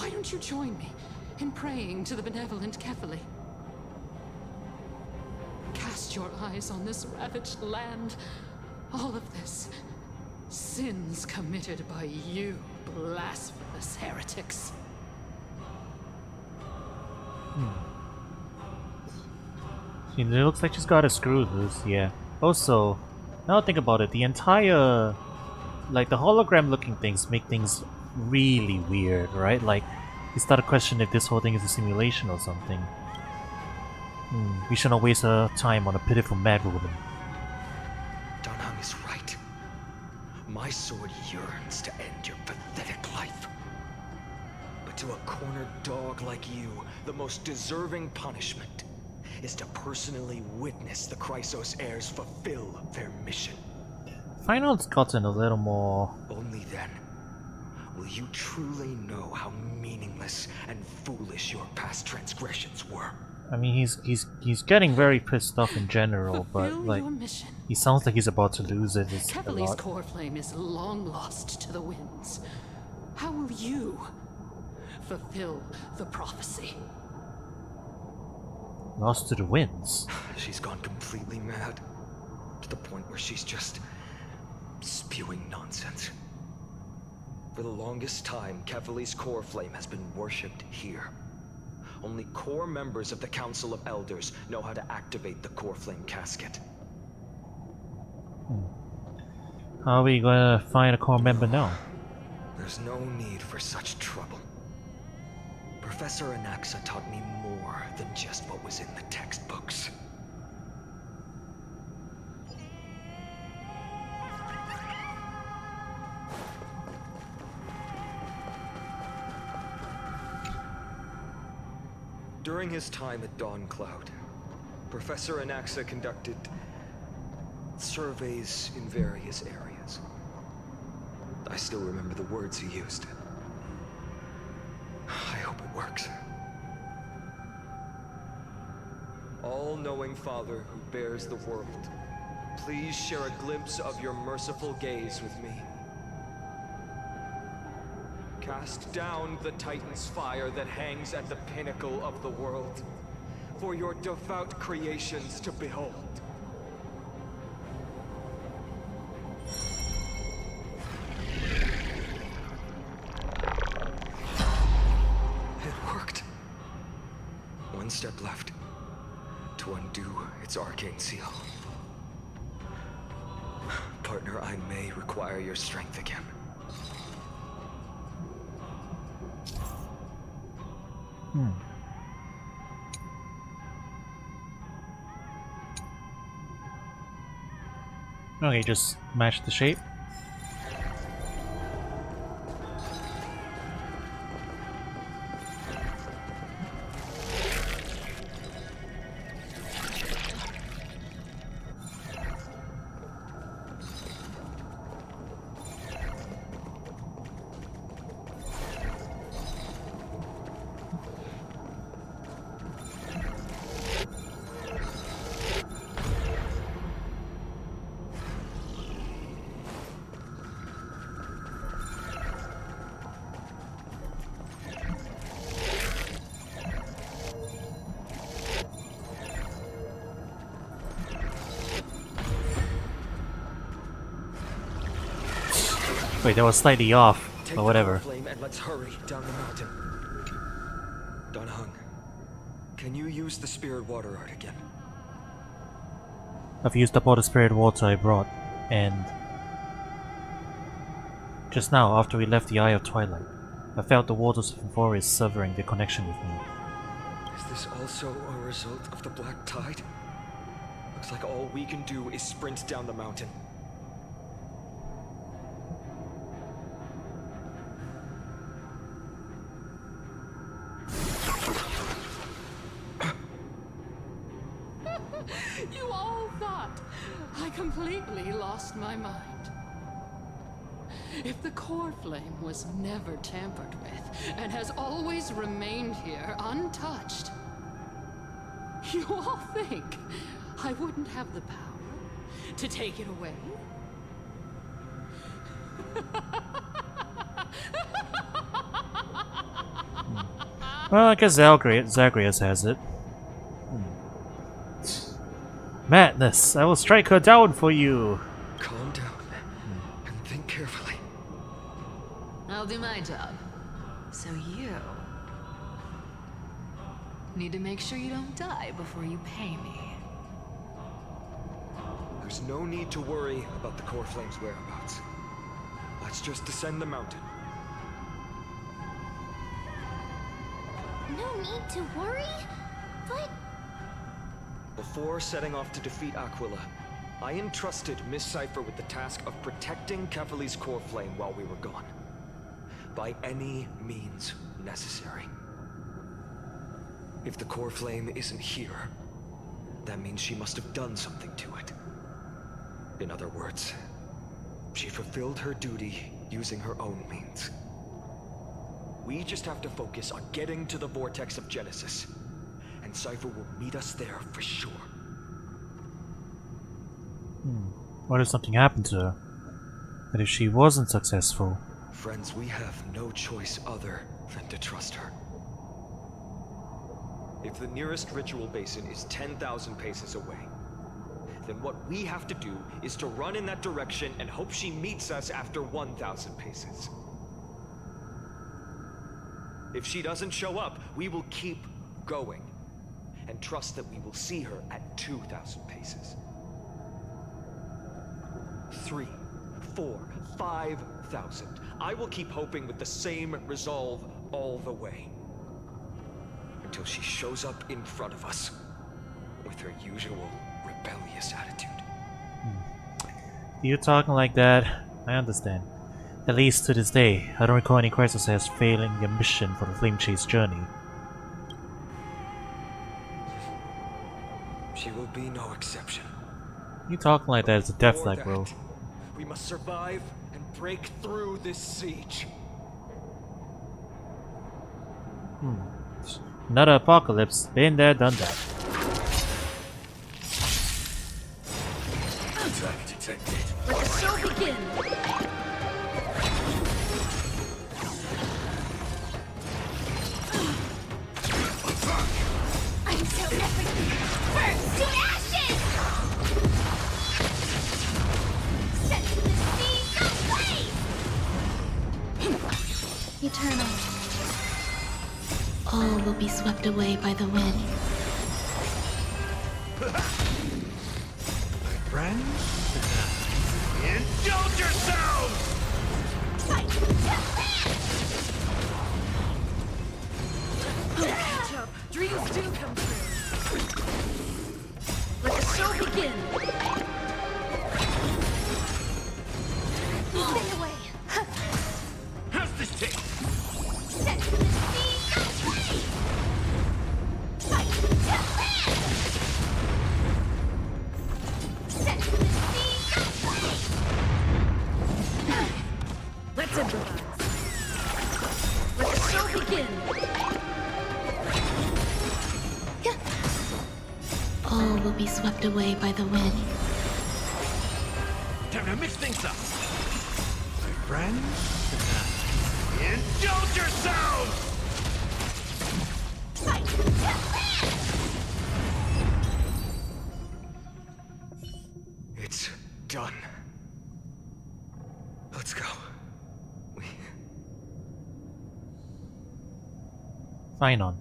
Why don't you join me in praying to the benevolent Kefali? Cast your eyes on this ravaged land. All of this. Sins committed by you, blasphemous heretics. It looks like she's got a screw loose, yeah. Also, now I think about it, the entire... like, the hologram-looking things make things really weird, right? Like, you start to question if this whole thing is a simulation or something. We should not waste our time on a pitiful madwoman. Danheng is right. My sword yearns to end your pathetic life. But to a cornered dog like you, the most deserving punishment is to personally witness the Chrysos heirs fulfill their mission. Final's gotten a little more... Only then will you truly know how meaningless and foolish your past transgressions were. I mean, he's getting very pissed off in general, but like, he sounds like he's about to lose it. Kefali's core flame is long lost to the winds. How will you fulfill the prophecy? Lost to the winds? She's gone completely mad. To the point where she's just spewing nonsense. For the longest time, Kefali's core flame has been worshipped here. Only core members of the Council of Elders know how to activate the core flame casket. How are we gonna find a core member now? There's no need for such trouble. Professor Anaxa taught me more than just what was in the textbooks. During his time at Dawn Cloud, Professor Anaxa conducted surveys in various areas. I still remember the words he used. I hope it works. All-knowing Father who bears the world, please share a glimpse of your merciful gaze with me. Cast down the Titan's fire that hangs at the pinnacle of the world, for your devout creations to behold. It worked. One step left to undo its arcane seal. Partner, I may require your strength again. Okay, just match the shape. Wait, that was slightly off, but whatever. Flame and let's hurry down the mountain. Danheng, can you use the spirit water art again? I've used up all the spirit water I brought, and just now, after we left the Eye of Twilight, I felt the waters of the forest severing their connection with me. Is this also a result of the black tide? Looks like all we can do is sprint down the mountain. You all thought I completely lost my mind. If the core flame was never tampered with and has always remained here untouched, you all think I wouldn't have the power to take it away? Well, I guess Zagreus has it. Madness! I will strike her down for you! Calm down and think carefully. I'll do my job. So you need to make sure you don't die before you pay me. There's no need to worry about the core flame's whereabouts. Let's just descend the mountain. No need to worry? But... Before setting off to defeat Aquila, I entrusted Miss Cipher with the task of protecting Kefali's core flame while we were gone. By any means necessary. If the core flame isn't here, that means she must have done something to it. In other words, she fulfilled her duty using her own means. We just have to focus on getting to the vortex of Genesis, and Cipher will meet us there for sure. What if something happened to her? What if she wasn't successful? Friends, we have no choice other than to trust her. If the nearest ritual basin is 10,000 paces away, then what we have to do is to run in that direction and hope she meets us after 1,000 paces. If she doesn't show up, we will keep going and trust that we will see her at 2,000 paces. 3, 4, 5,000. I will keep hoping with the same resolve all the way. Until she shows up in front of us with her usual rebellious attitude. You talking like that, I understand. At least to this day, I don't recall any crisis as failing the mission for the Flame Chase journey. She will be no exception. You talking like that is a death flag, bro. We must survive and break through this siege. Another apocalypse. Been there, done that. Attack detected. Let the show begin! I'm so everything! Burns to ashes! Set the seas ablaze! Eternal. All will be swept away by the wind. Friends? Indulge yourselves! Catch up. Dreams do come true. Let the show begin! Stay away! How's this take? Set the seas ablaze! Fight to land! Set the seas ablaze! Let's improvise. Let the show begin! All will be swept away by the wind. Time to mix things up. My friends? Indulge yourselves! Fight to land! It's done. Let's go. Fine on.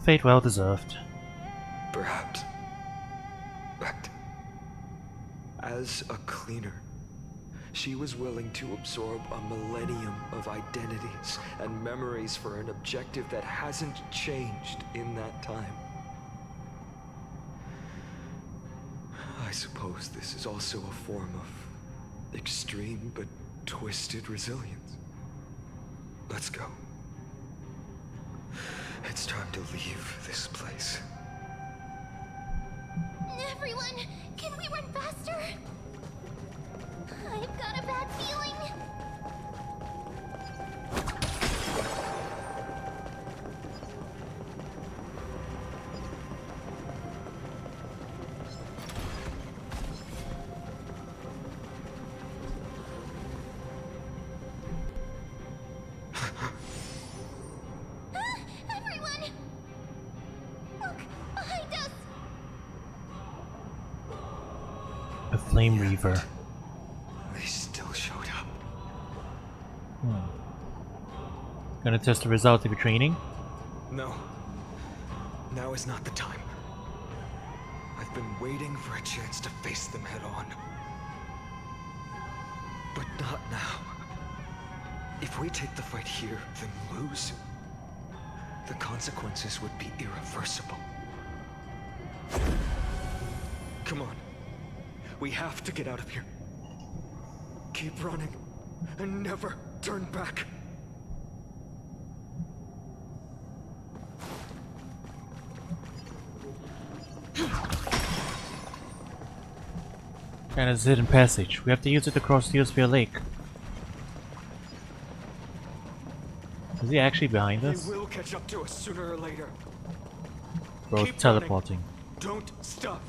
Fate well deserved. Perhaps. But as a cleaner, she was willing to absorb a millennium of identities and memories for an objective that hasn't changed in that time. I suppose this is also a form of extreme but twisted resilience. Let's go. It's time to leave this place. Everyone, can we run faster? I've got a bad feeling. A Flame Reaver. They still showed up. Gonna test the result of your training? No. Now is not the time. I've been waiting for a chance to face them head on. But not now. If we take the fight here, then lose, the consequences would be irreversible. Come on. We have to get out of here. Keep running, and never turn back. And it's a hidden passage. We have to use it to cross the Geosphere Lake. Is he actually behind us? They will catch up to us sooner or later. Bro, Keep teleporting. running. Don't stop.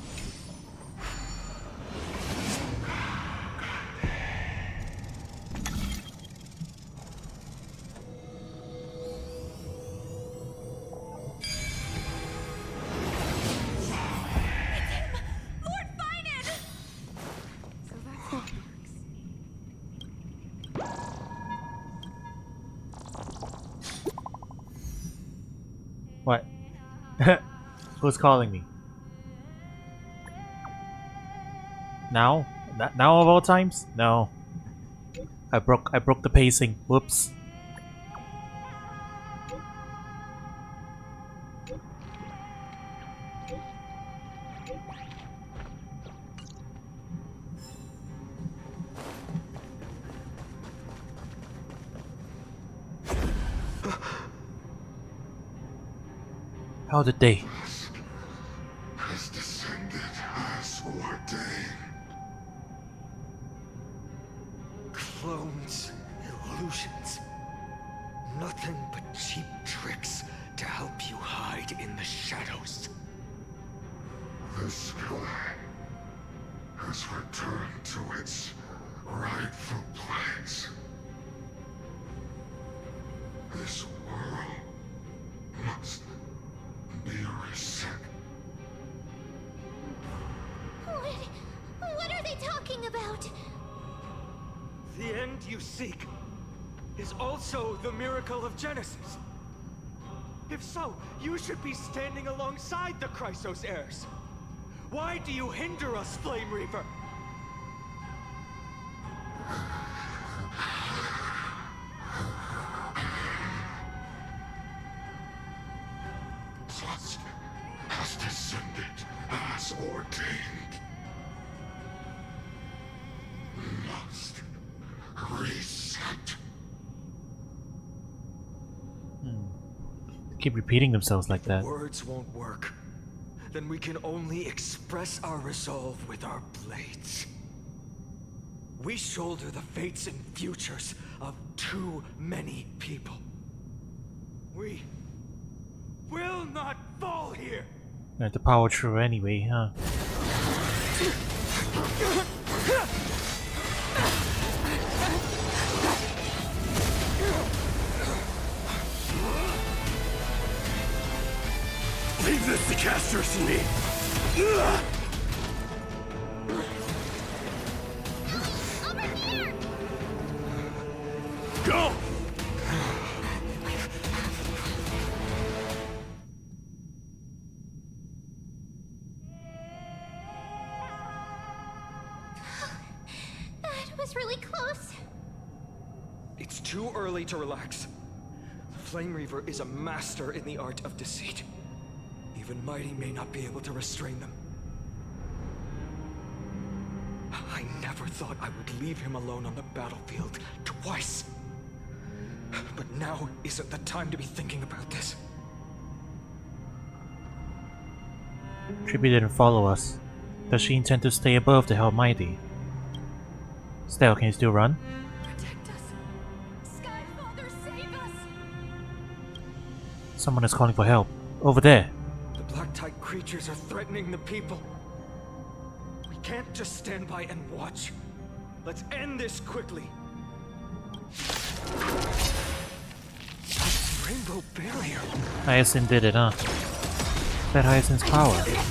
What? Who's calling me? Now? Now of all times? No. I broke the pacing. Whoops. How did they? Has descended as ordained. Clones, illusions. Nothing but cheap tricks to help you hide in the shadows. The sky has returned to its rightful place. This world must be reset. What are they talking about? The end you seek is also the miracle of Genesis. If so, you should be standing alongside the Chrysos heirs. Why do you hinder us, Flame Reaver? Dusk has descended as ordained. Must reset. Keep repeating themselves like that. Words won't work. Then we can only express our resolve with our blades. We shoulder the fates and futures of too many people. We will not fall here! We have to power through anyway, huh? Leave this to Casters and me! Over here! Go! That was really close. It's too early to relax. The Flame Reaver is a master in the art of deceit. Even Mighty may not be able to restrain them. I never thought I would leave him alone on the battlefield twice. But now isn't the time to be thinking about this. Trippy didn't follow us. Does she intend to stay above the Almighty? Stell, can you still run? Protect us. Sky Father, save us. Someone is calling for help. Over there. The black-type creatures are threatening the people. We can't just stand by and watch. Let's end this quickly. Rainbow barrier. Hyacinth did it, huh? That Hyacinth's power. To ashes!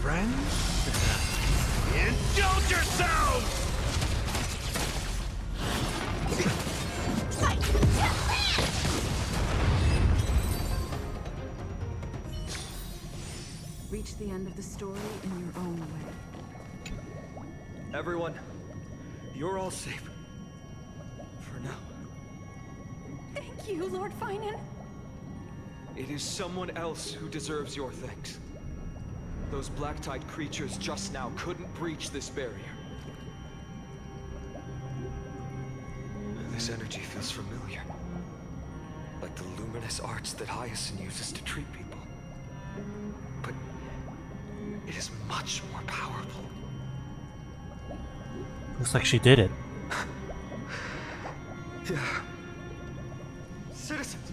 friends? Indulge yourselves! Reach the end of the story in your own way. Everyone, you're all safe. For now. Thank you, Lord Finan. It is someone else who deserves your thanks. Those black-tide creatures just now couldn't breach this barrier. This energy feels familiar. Like the luminous arts that Hyacinth uses to treat people. But it is much more powerful. Looks like she did it. Yeah. Citizens,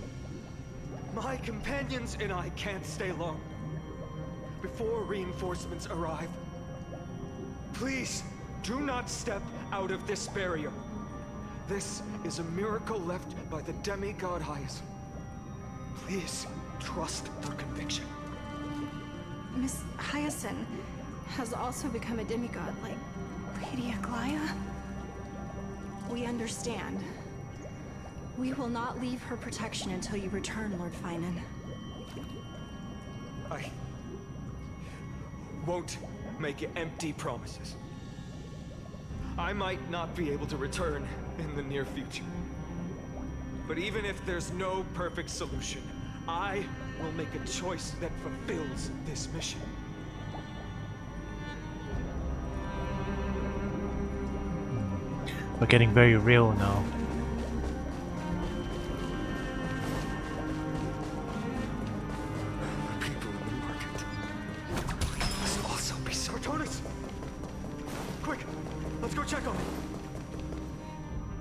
my companions and I can't stay long. Before reinforcements arrive, please do not step out of this barrier. This is a miracle left by the demigod Hyacinth. Please trust their conviction. Miss Hyacinth has also become a demigod like Lady Aglaya. We understand. We will not leave her protection until you return, Lord Finan. I won't make empty promises. I might not be able to return in the near future. But even if there's no perfect solution, I will make a choice that fulfills this mission. We're getting very real now. People in the market. Must also be Cortonis! Quick, let's go check on him.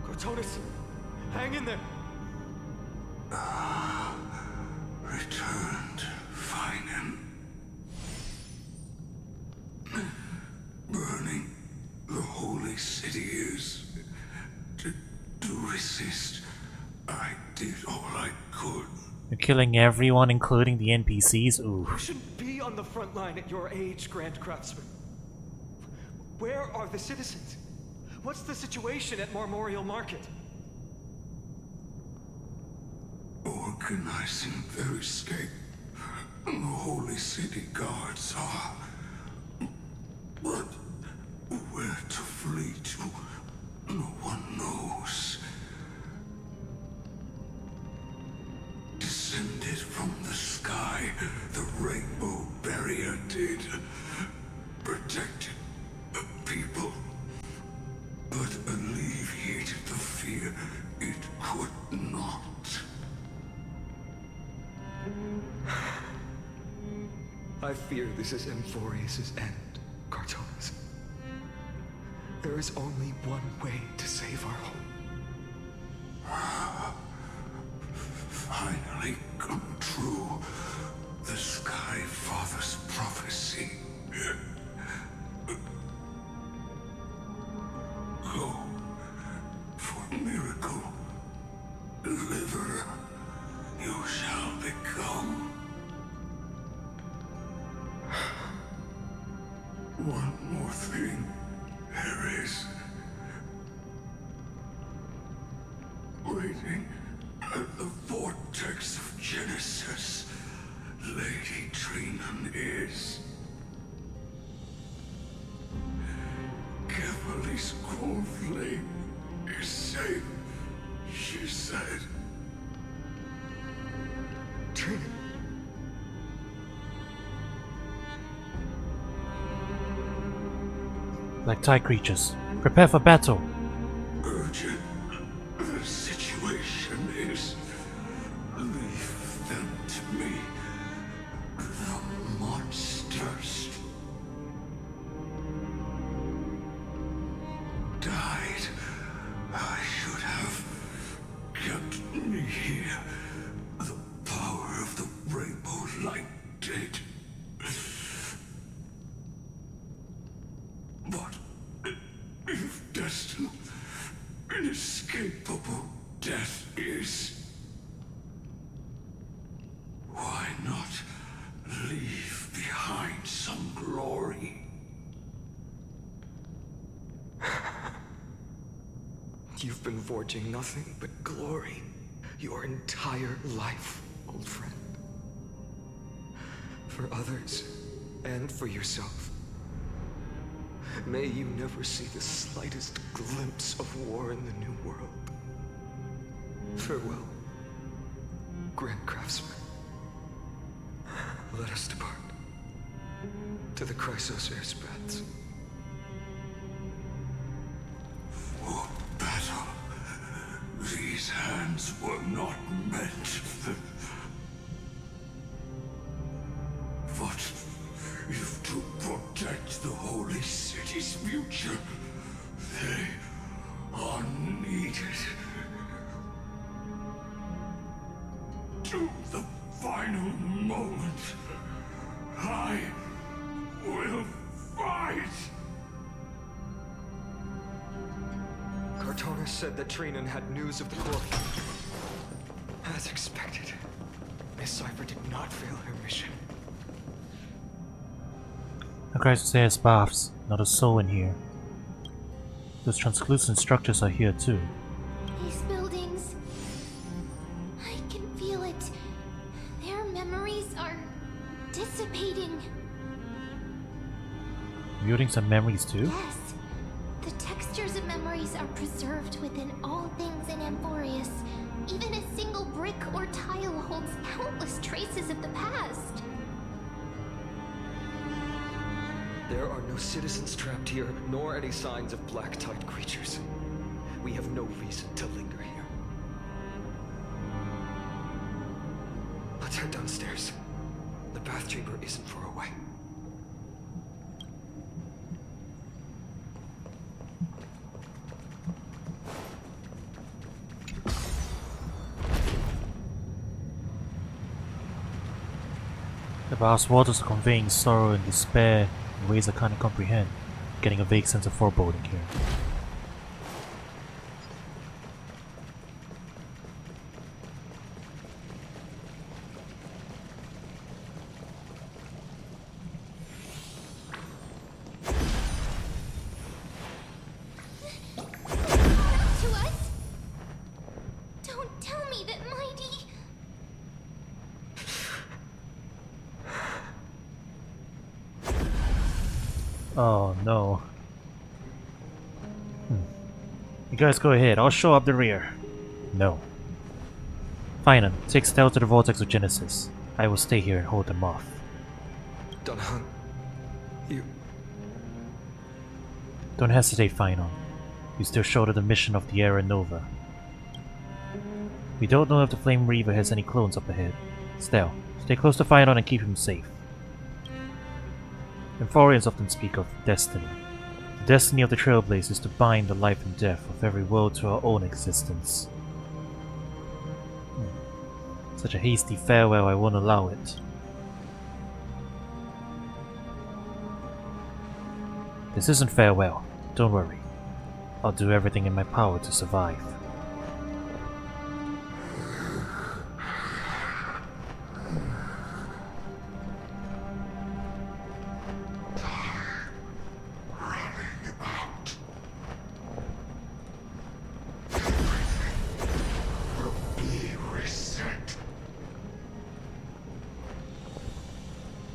Cortonis, hang in there. Returned, Finan. Burning the holy city is to resist. I did all I could. You're killing everyone, including the NPCs? Ooh. You shouldn't be on the front line at your age, Grand Craftsman. Where are the citizens? What's the situation at Memorial Market? Organizing their escape. The holy city guards are. But where to flee to, no one knows. Descended from the sky, the rainbow barrier did. Protected people, but alleviated the fear it could not. I fear this is Amphorius' end, Cortonis. There is only one way to save our home. Finally come true. The Sky Father's prophecy. Go for miracle. Deliverer, you shall become. One more thing there is. Waiting at the vortex of Genesis, Lady Trinan is. Cavalry's core flame is safe, she said. Trinan. Like Thai creatures. Prepare for battle. Urgent. The situation is. Leave them to me. The monsters. Died. I should have kept me here. The power of the rainbow light did. But if destined You've been forging nothing but glory your entire life, old friend. For others, and for yourself. May you never see the slightest glimpse of war in the New World. Farewell, Grand Craftsman. Let us depart to the Chrysos airspaths. For battle, these hands were not meant. But if to protect the holy city's future, they are needed. To the final moment, I will fight! Cartona said that Trinan had news of the core. As expected, Miss Cipher did not fail her mission. The Chrysos airspaths, not a soul in here. Those translucent structures are here too. These buildings. I can feel it. Their memories are dissipating. Buildings and memories too? Yes. The textures of memories are preserved within all things in Amphorius. Even a single brick or tile holds countless traces of the past. There are no citizens trapped here, nor any signs of black-tide creatures. We have no reason to linger here. Let's head downstairs. The bath chamber isn't far away. The vast waters are conveying sorrow and despair in ways I can't comprehend, getting a vague sense of foreboding here. To us? Don't tell me that Mighty... Oh no. You guys go ahead, I'll show up the rear. No. Fine, take Stealth to the Vortex of Genesis. I will stay here and hold them off. Dunhun, you... Don't hesitate, Finon. You still shoulder the mission of the Era Nova. We don't know if the Flame Reaver has any clones up ahead. Still, stay close to Finon and keep him safe. Amphorians often speak of destiny. The destiny of the Trailblazers is to bind the life and death of every world to our own existence. Such a hasty farewell, I won't allow it. This isn't farewell, don't worry. I'll do everything in my power to survive.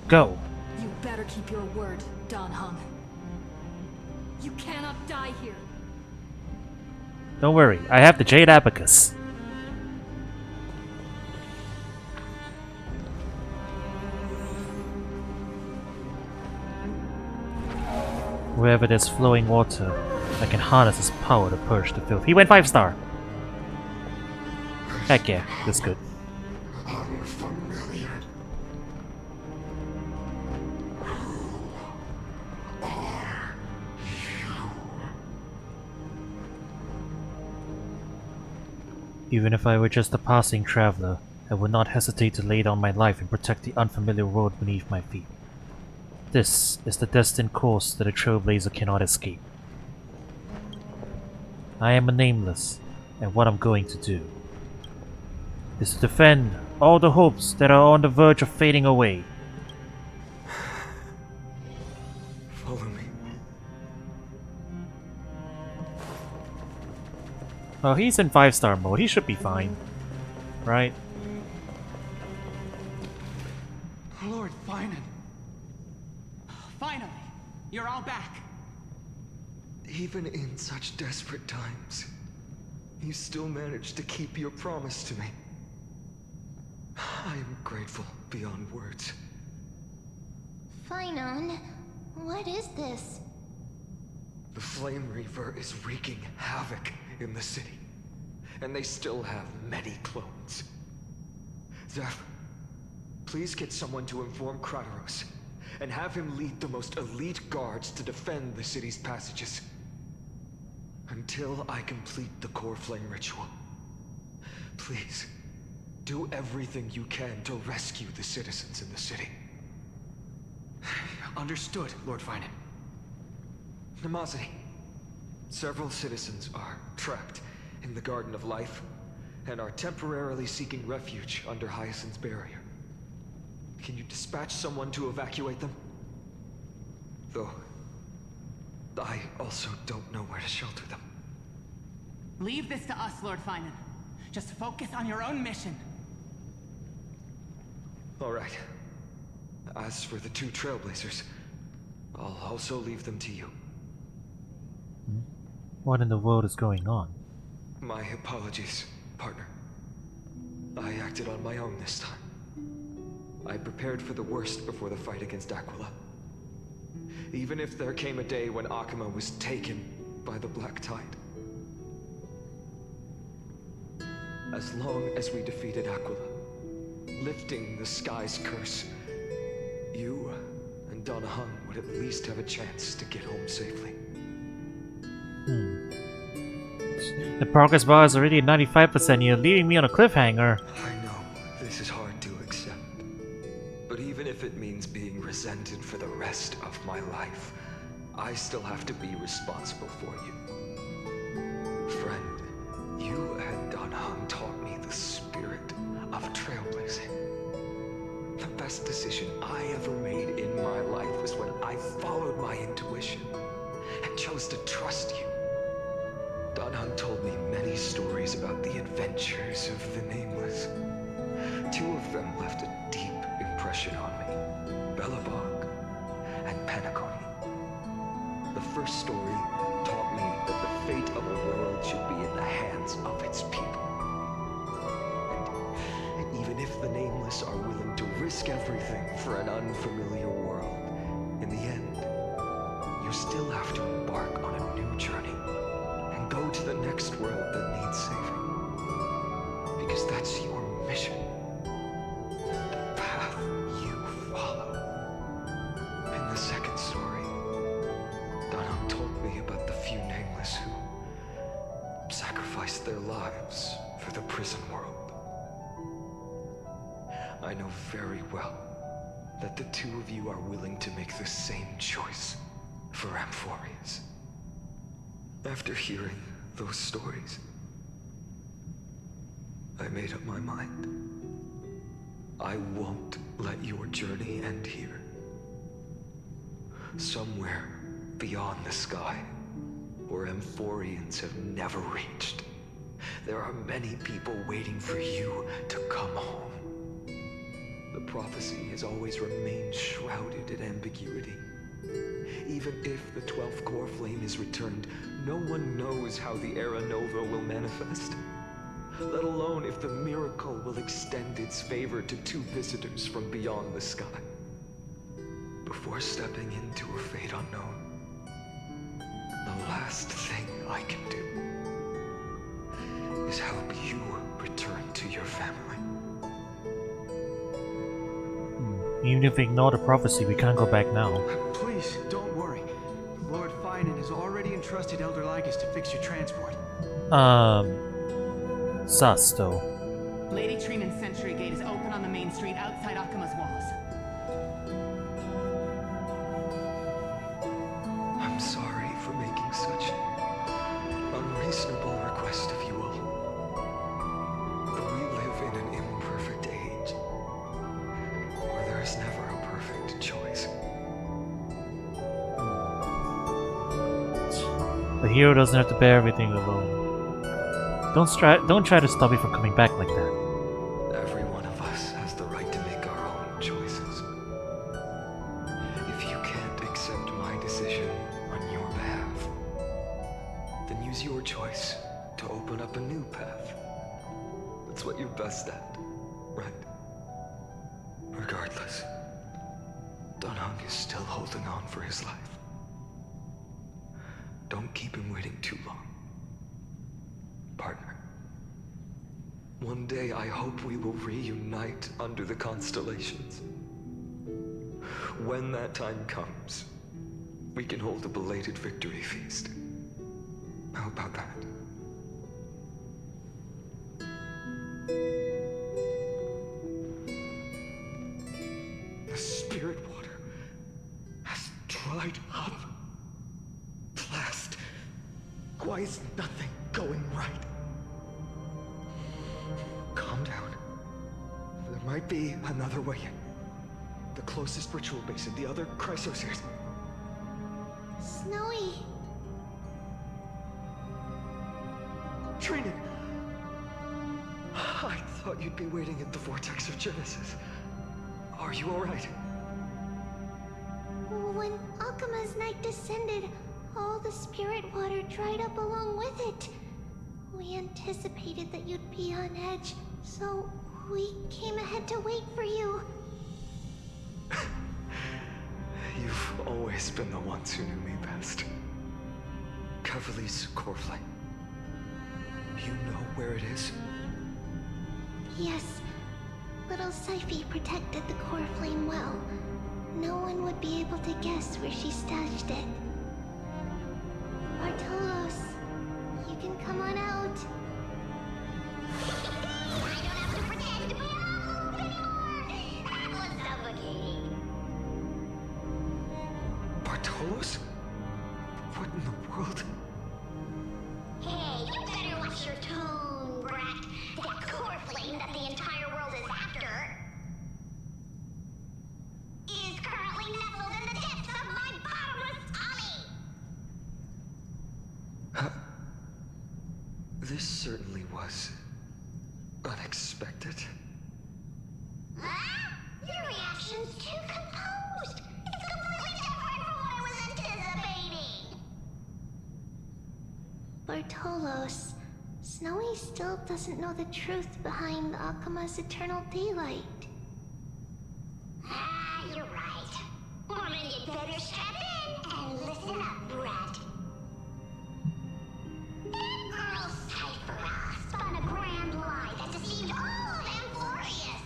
Go! You better keep your word, Danhung. You cannot die here. Don't worry, I have the Jade Abacus. Wherever there's flowing water, I can harness its power to purge the filth. He went 5-star! Heck yeah, that's good. Unfamiliar. Who are you? Even if I were just a passing traveler, I would not hesitate to lay down my life and protect the unfamiliar world beneath my feet. This is the destined course that a Trailblazer cannot escape. I am a nameless, and what I'm going to do is to defend all the hopes that are on the verge of fading away. Follow me. Well, he's in 5-star mode. He should be fine. Right? Lord Finan. Finally, you're all back. Even in such desperate times, you still managed to keep your promise to me. I am grateful beyond words. Finon, what is this? The Flame Reaver is wreaking havoc in the city, and they still have many clones. Zeph, please get someone to inform Kratos, and have him lead the most elite guards to defend the city's passages. Until I complete the core flame ritual. Please, do everything you can to rescue the citizens in the city. Understood, Lord Finan. Nemazity, several citizens are trapped in the Garden of Life and are temporarily seeking refuge under Hyacinth's barrier. Can you dispatch someone to evacuate them? Though, I also don't know where to shelter them. Leave this to us, Lord Finan. Just focus on your own mission. All right. As for the 2 Trailblazers, I'll also leave them to you. What in the world is going on? My apologies, partner. I acted on my own this time. I prepared for the worst before the fight against Aquila. Even if there came a day when Akuma was taken by the Black Tide. As long as we defeated Aquila, lifting the sky's curse, you and Donahun would at least have a chance to get home safely. The progress bar is already at 95%. You're leaving me on a cliffhanger. I know, this is hard to accept. But even if it means being resented for the rest of my life, I still have to be responsible for you. Friend, you and Donahun taught me the spirit of trailblazing. The best decision I ever made in my life was when I followed my intuition and chose to trust you. Donahun told me many stories about the adventures of the Nameless. 2 of them left a deep impression on me. Belobog and Penacony. The first story taught me that the fate of a world should be in the hands of its people. And even if the Nameless are willing to risk everything for an unfamiliar world, in the end, you still have to embark on a new journey and go to the next world that needs saving. Because that's your mission. The path you follow. In the second story, Donald told me about the few Nameless who sacrificed their lives for the prison world. I know very well that the 2 of you are willing to make the same choice for Amphorius. After hearing those stories, I made up my mind. I won't let your journey end here. Somewhere beyond the sky, where Amphorians have never reached, there are many people waiting for you to come home. The prophecy has always remained shrouded in ambiguity. Even if the 12th core flame is returned, no one knows how the Era Nova will manifest. Let alone if the miracle will extend its favor to 2 visitors from beyond the sky. Before stepping into a fate unknown, the last thing I can do is help you return to your family. Even if we ignore the prophecy, we can't go back now. Please, don't worry. Lord Finan has already entrusted Elder Lygus to fix your transport. Sus, though. Lady Trinan's Sentry Gate is open on the main street outside Akuma's walls. I'm sorry for making such an unreasonable request of you all. But we live in an imperfect age, where there is never a perfect choice. The hero doesn't have to bear everything alone. Don't try to stop me from coming back like that. Every one of us has the right to make our own choices. If you can't accept my decision on your behalf, then use your choice to open up a new path. That's what you're best at, right? Regardless, Don Hung is still holding on for his life. Don't keep him waiting too long. Partner. One day I hope we will reunite under the constellations. When that time comes, we can hold a belated victory feast. How about that? The spirit water has dried up. Blast. Why is nothing going right? Calm down. There might be another way in. The closest ritual basin, the other chrysospheres. Snowy. Training. I thought you'd be waiting at the vortex of Genesis. Are you alright? When Akuma's night descended, all the spirit water dried up along with it. We anticipated that you'd be on edge, so we came ahead to wait for you. You've always been the ones who knew me best. Cavalry's core flame. You know where it is? Yes. Little Syphie protected the core flame well. No one would be able to guess where she stashed it. Bartolos, you can come on out. Bartolos? What in the world? Hey, you better watch your tone, brat. That core flame that the entire world is after is currently nestled in the depths of my bottomless tummy. This certainly was unexpected. Huh? Your reaction's too composed. It's completely different from what I was anticipating. Bartolos, Snowy still doesn't know the truth behind Akuma's eternal daylight. Ah, you're right. Woman, you'd better strap in and listen up, brat. That girl Cypher spun a grand lie that deceived all of Amphorius.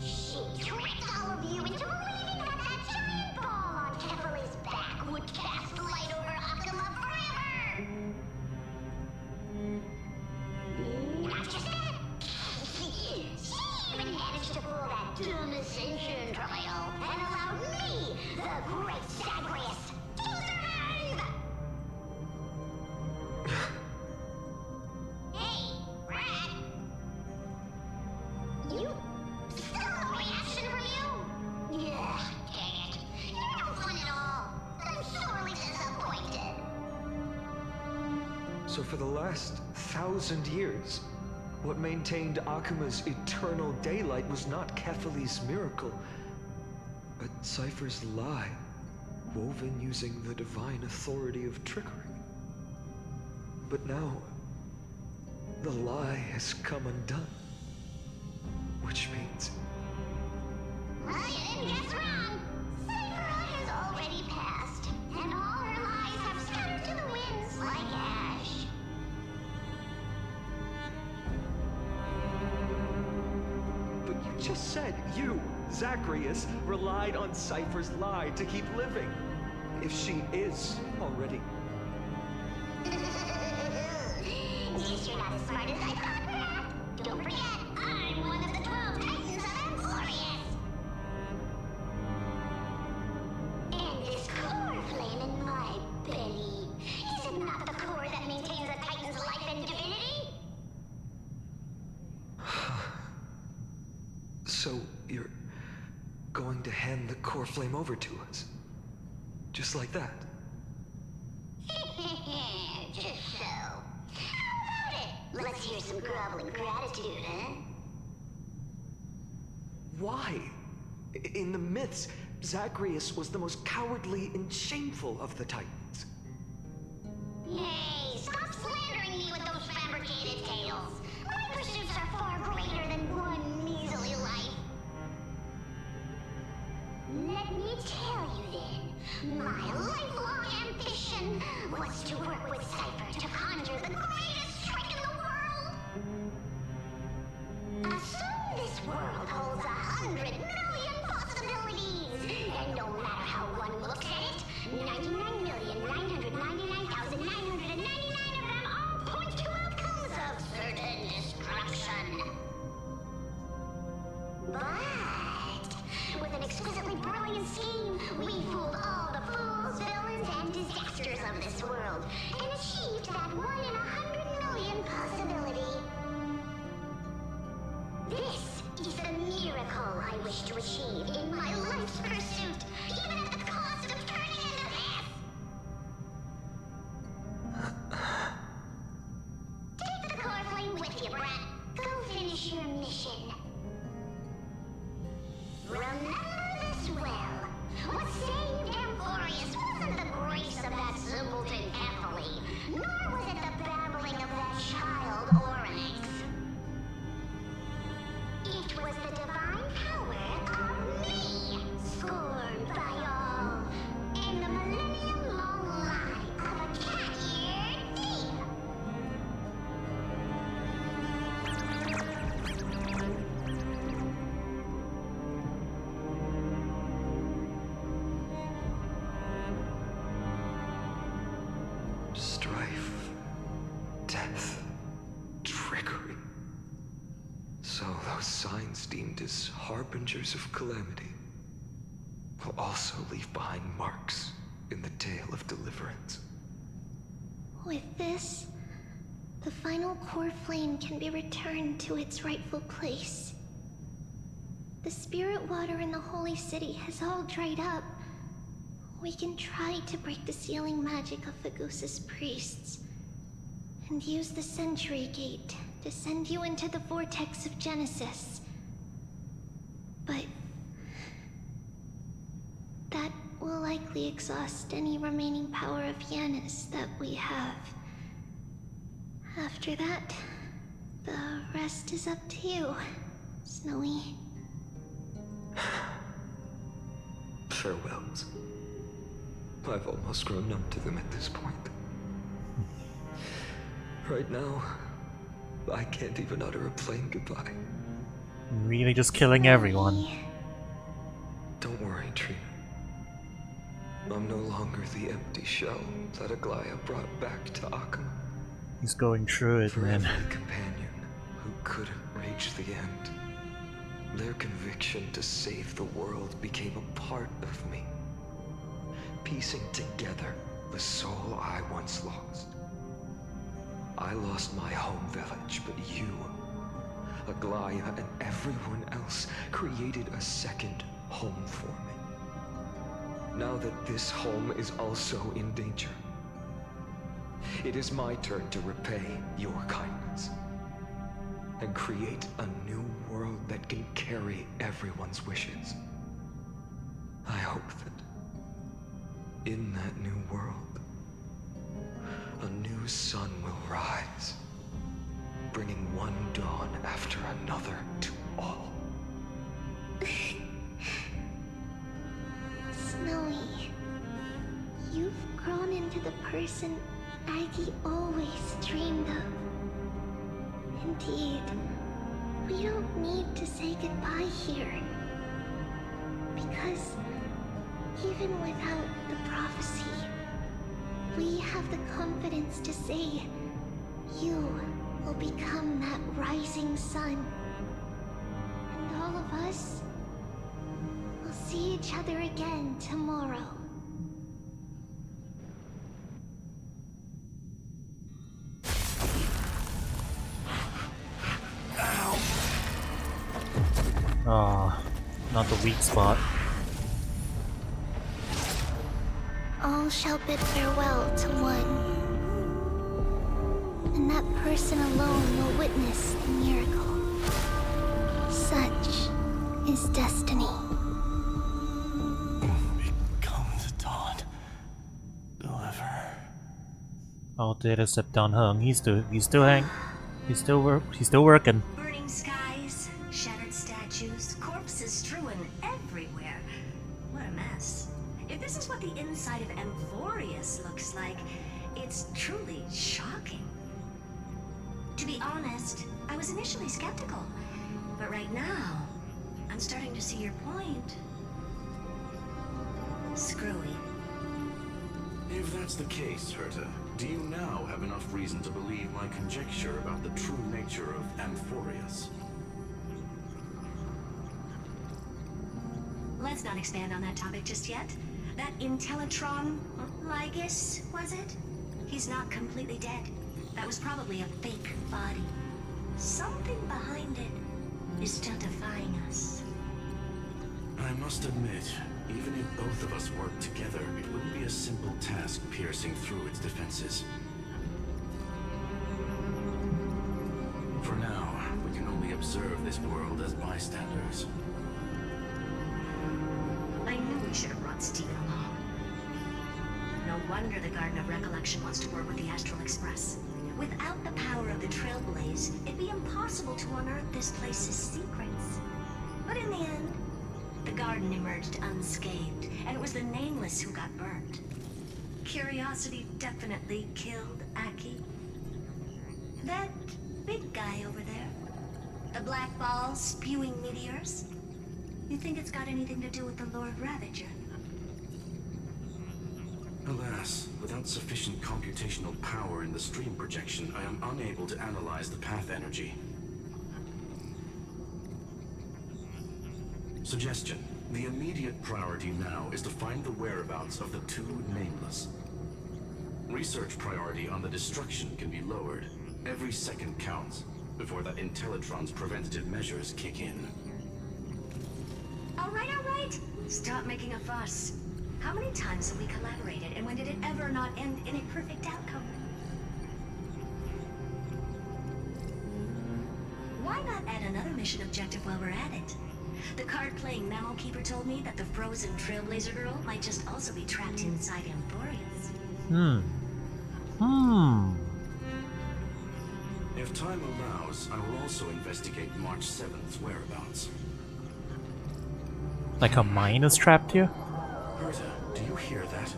She tricked all of you into believing that that giant ball on Kefali's back would cast light over Akuma forever. Not just that. She even managed to pull that dumb ascension trial and allowed me, the great Zagreus, to survive. Hey, Brad. You still no reaction from you? Yeah, dang it. You're no fun at all. I'm sorely disappointed. So for the last 1,000 years, what maintained Akuma's eternal daylight was not Kefali's miracle, but Cypher's lie, woven using the divine authority of trickery. But now, the lie has come undone. Which means... Well, you didn't guess wrong. Cypher has already passed, and all her lies have scattered to the winds like ash. But you just said you, Zagreus, relied on Cypher's lie to keep living. If she is already... Guess you're not as smart as I thought, Brad. Don't forget, I'm one of the 12 Titans of Amphorius. And this core flame in my belly, is it not the core that maintains a Titan's life and divinity? So, you're going to hand the core flame over to us? Just like that? Just so. Let's hear some groveling gratitude, huh? Why? In the myths, Zagreus was the most cowardly and shameful of the Titans. Hey, stop slandering me with those fabricated tales. My pursuits are far greater than one measly life. Let me tell you then, my lifelong ambition was to work with Cypher to conjure the greatest trick in the world. Assume this world holds 100 million possibilities, and no matter how one looks at it, 99,999,999 of them all point to outcomes of certain destruction. But with an exquisitely brilliant scheme, we fooled all the fools, villains, and disasters of this world, and achieved that 1 in 100 million possibility. This is the miracle I wish to achieve in my life's pursuit, even at the cost of turning into this. Take the core flame with you, brat. Go finish your mission. Remember this well. What saved Amphorius wasn't the grace of that simpleton Ethely, nor was it the babbling of that child Oryx. It was the divine power of me, scorned by all, and the millennium-long lie of a cat-eared thief. Strife, death, trickery. So those signs deemed as harbingers of calamity will also leave behind marks in the tale of deliverance. With this, the final core flame can be returned to its rightful place. The spirit water in the holy city has all dried up. We can try to break the sealing magic of Fagusa's priests, and use the Century Gate to send you into the vortex of Genesis. But that will likely exhaust any remaining power of Yanis that we have. After that, the rest is up to you, Snowy. Farewells. I've almost grown numb to them at this point. Right now, I can't even utter a plain goodbye. Really just killing everyone. Don't worry, Trina. I'm no longer the empty shell that Aglaya brought back to Akama. He's going through it, For man. every companion who couldn't reach the end, their conviction to save the world became a part of me, piecing together the soul I once lost. I lost my home village, but you, Aglaya, and everyone else created a second home for me. Now that this home is also in danger, it is my turn to repay your kindness and create a new world that can carry everyone's wishes. I hope that in that new world, a new sun will rise, bringing one dawn after another to all. Snowy, you've grown into the person Aggie always dreamed of. Indeed, we don't need to say goodbye here. Because even without the prophecy, we have the confidence to say you will become that rising sun. And all of us will see each other again tomorrow. Ah, not the weak spot. All shall bid farewell to one. and that person alone will witness the miracle. Such is destiny. Become the dawn. Deliver. All did except Don Hung. He's still working. Burning skies, shattered statues, corpses strewn everywhere. What a mess. If this is what the inside of Amphorius looks like, it's truly shocking. To be honest, I was initially skeptical, but right now, I'm starting to see your point. Screwy. If that's the case, Herta, do you now have enough reason to believe my conjecture about the true nature of Amphorius? Let's not expand on that topic just yet. That Intellitron, Lygus, was it? He's not completely dead. That was probably a fake body. Something behind it is still defying us. I must admit, even if both of us worked together, it wouldn't be a simple task piercing through its defenses. For now, we can only observe this world as bystanders. I knew we should have brought Stephen along. No wonder the Garden of Recollection wants to work with the Astral Express. Without the power of the Trailblaze, it'd be impossible to unearth this place's secrets. But in the end, the garden emerged unscathed, and it was the Nameless who got burnt. Curiosity definitely killed Aki. That big guy over there, the black ball spewing meteors, you think it's got anything to do with the Lord Ravager? Alas, without sufficient computational power in the stream projection, I am unable to analyze the path energy. Suggestion. The immediate priority now is to find the whereabouts of the two Nameless. Research priority on the destruction can be lowered. Every second counts before that Intellitron's preventative measures kick in. All right. Stop making a fuss. How many times have we collaborated, and when did it ever not end in a perfect outcome? Why not add another mission objective while we're at it? The card-playing Mammal Keeper told me that the frozen Trailblazer girl might just also be trapped inside Amphorius. If time allows, I will also investigate March 7th's whereabouts. Like a mine is trapped here? Herta, do you hear that?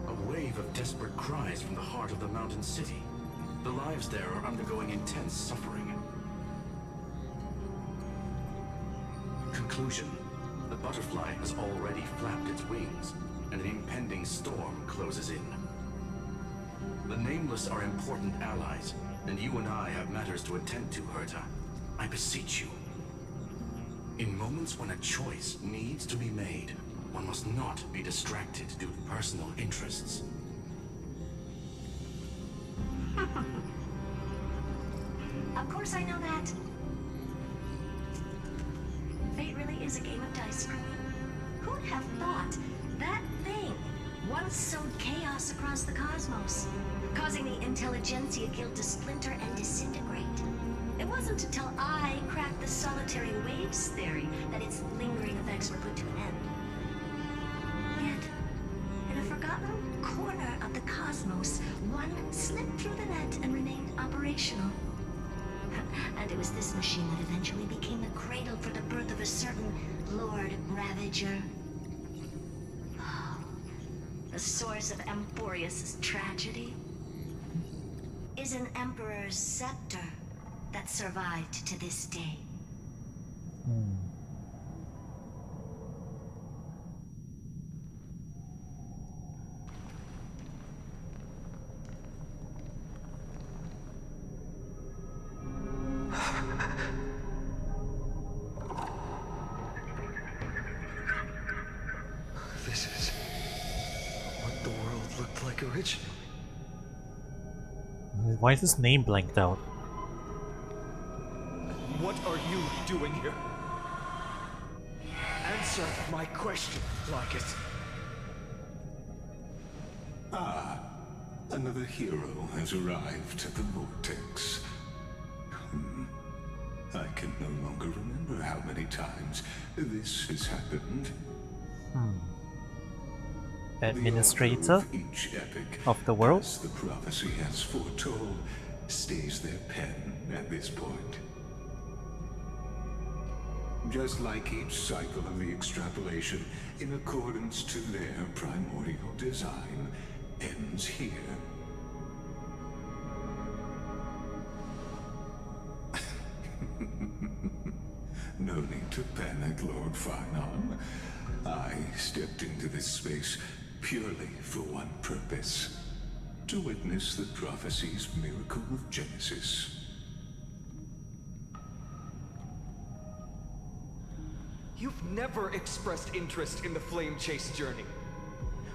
A wave of desperate cries from the heart of the mountain city. The lives there are undergoing intense suffering. Conclusion. The butterfly has already flapped its wings, and an impending storm closes in. The Nameless are important allies, and you and I have matters to attend to, Herta. I beseech you. In moments when a choice needs to be made, one must not be distracted due to personal interests. Of course I know that. Fate really is a game of dice, Screwy. Who'd have thought that thing once sowed chaos across the cosmos, causing the Intelligentsia Guild to splinter and disintegrate? It wasn't until I cracked the solitary waves theory that its lingering effects were put to an end. Yet, in a forgotten corner of the cosmos, one slipped through the net and remained operational. And it was this machine that eventually became the cradle for the birth of a certain Lord Ravager. The source of Amphorius' tragedy is an Emperor's scepter that survived to this day. This is what the world looked like originally. Why is his name blanked out? What are you doing here? Answer my question, Lycus. Another hero has arrived at the vortex. I can no longer remember how many times this has happened. Administrator The each epic, of the world? as the prophecy has foretold, stays their pen at this point. Just like each cycle of the extrapolation, in accordance to their primordial design, ends here. No need to panic, Lord Finon. I stepped into this space purely for one purpose: to witness the prophecy's miracle of Genesis. You've never expressed interest in the Flame Chase journey.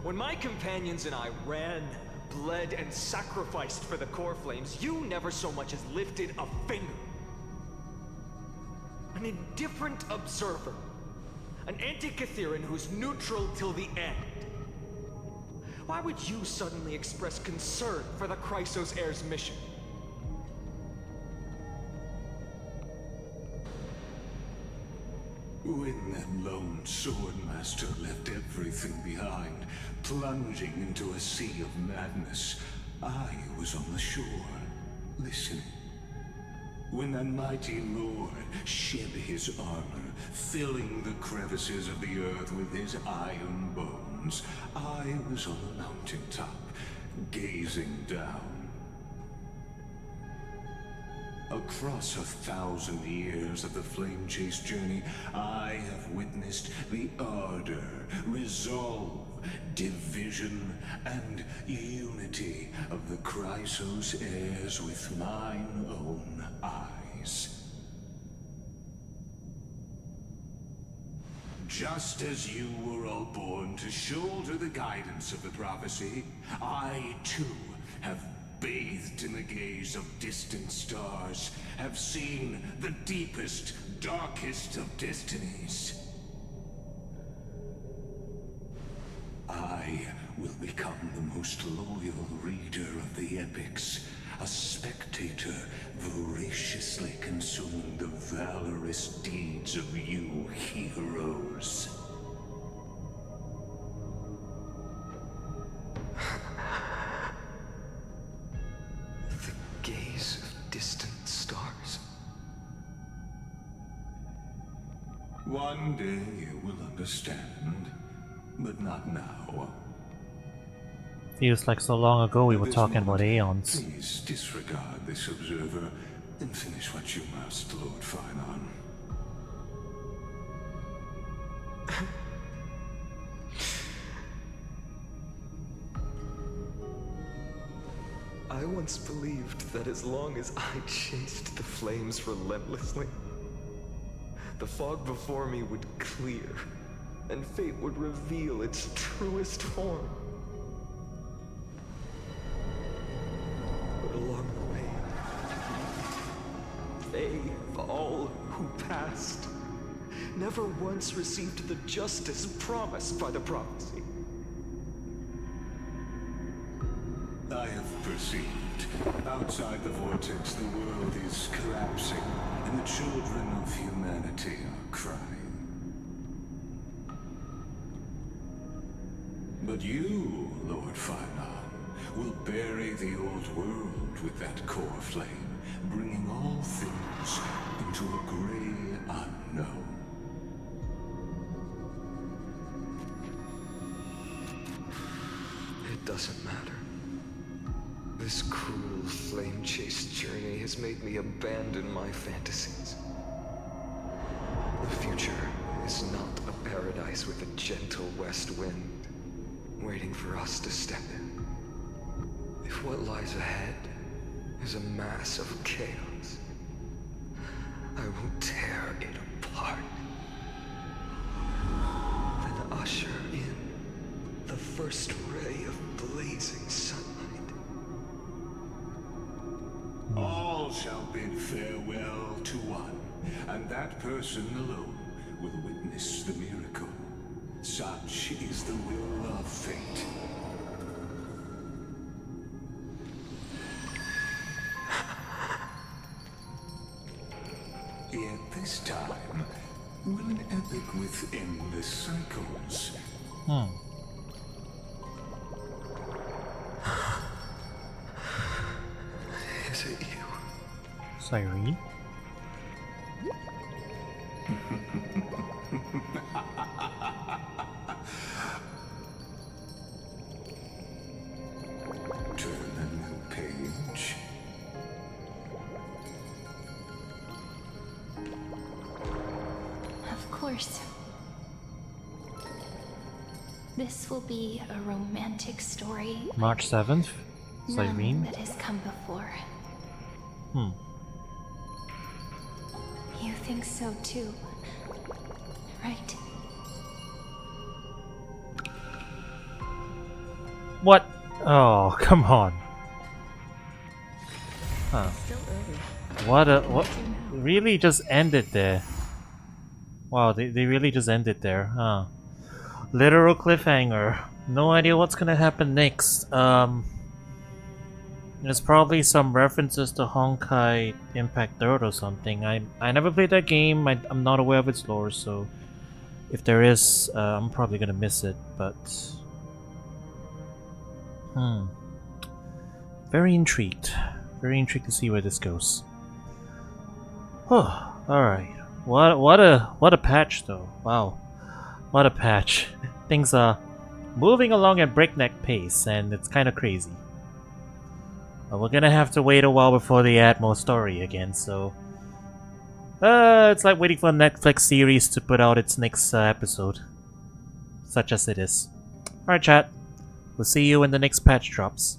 When my companions and I ran, bled, and sacrificed for the core flames, you never so much as lifted a finger. An indifferent observer. An anti-Catheran who's neutral till the end. Why would you suddenly express concern for the Chrysos Heir's mission? When that lone swordmaster left everything behind, plunging into a sea of madness, I was on the shore, listening. When that mighty lord shed his armor, filling the crevices of the earth with his iron bones, I was on the mountaintop, gazing down. Across 1,000 years of the Flame Chase journey, I have witnessed the ardor, resolve, division, and unity of the Chrysos heirs with mine own eyes. Just as you were all born to shoulder the guidance of the prophecy, I too have bathed in the gaze of distant stars, have seen the deepest, darkest of destinies. I will become the most loyal reader of the epics, a spectator voraciously consuming the valorous deeds of you heroes. Gaze of distant stars. One day you will understand, but not now. Feels like so long ago we were At this talking about moment, aeons. Please disregard this observer and finish what you must, Lord Finon. I once believed that as long as I chased the flames relentlessly, the fog before me would clear, and fate would reveal its truest form. But along the way, they, all who passed, never once received the justice promised by the prophecy. I have perceived. Outside the vortex, the world is collapsing, and the children of humanity are crying. But you, Lord Finon, will bury the old world with that core flame, bringing all things into a gray unknown. It doesn't matter. This cruel flame chase journey has made me abandon my fantasies. The future is not a paradise with a gentle west wind, waiting for us to step in. If what lies ahead is a mass of chaos, I will tear it apart. Then usher in the first ray of blazing sunlight. All shall bid farewell to one, and that person alone will witness the miracle. Such is the will of fate. topic with endless cycles. Is it you? Cyrene? Turn a new page. Of course. This will be a romantic story. March 7th? None Cyrene? that has come before. You think so too, right? What? Oh, come on. Huh. What? Really just ended there. Wow, they really just ended there, huh? Literal cliffhanger. No idea what's gonna happen next. There's probably some references to Honkai Impact 3rd or something. I never played that game. I'm not aware of its lore, so if there is, I'm probably gonna miss it. But very intrigued. Very intrigued to see where this goes. Oh, all right. What a patch though. Wow, what a patch. Things are moving along at breakneck pace, and it's kind of crazy. But we're gonna have to wait a while before they add more story again, so... it's like waiting for a Netflix series to put out its next episode. Such as it is. Alright chat, we'll see you when the next patch drops.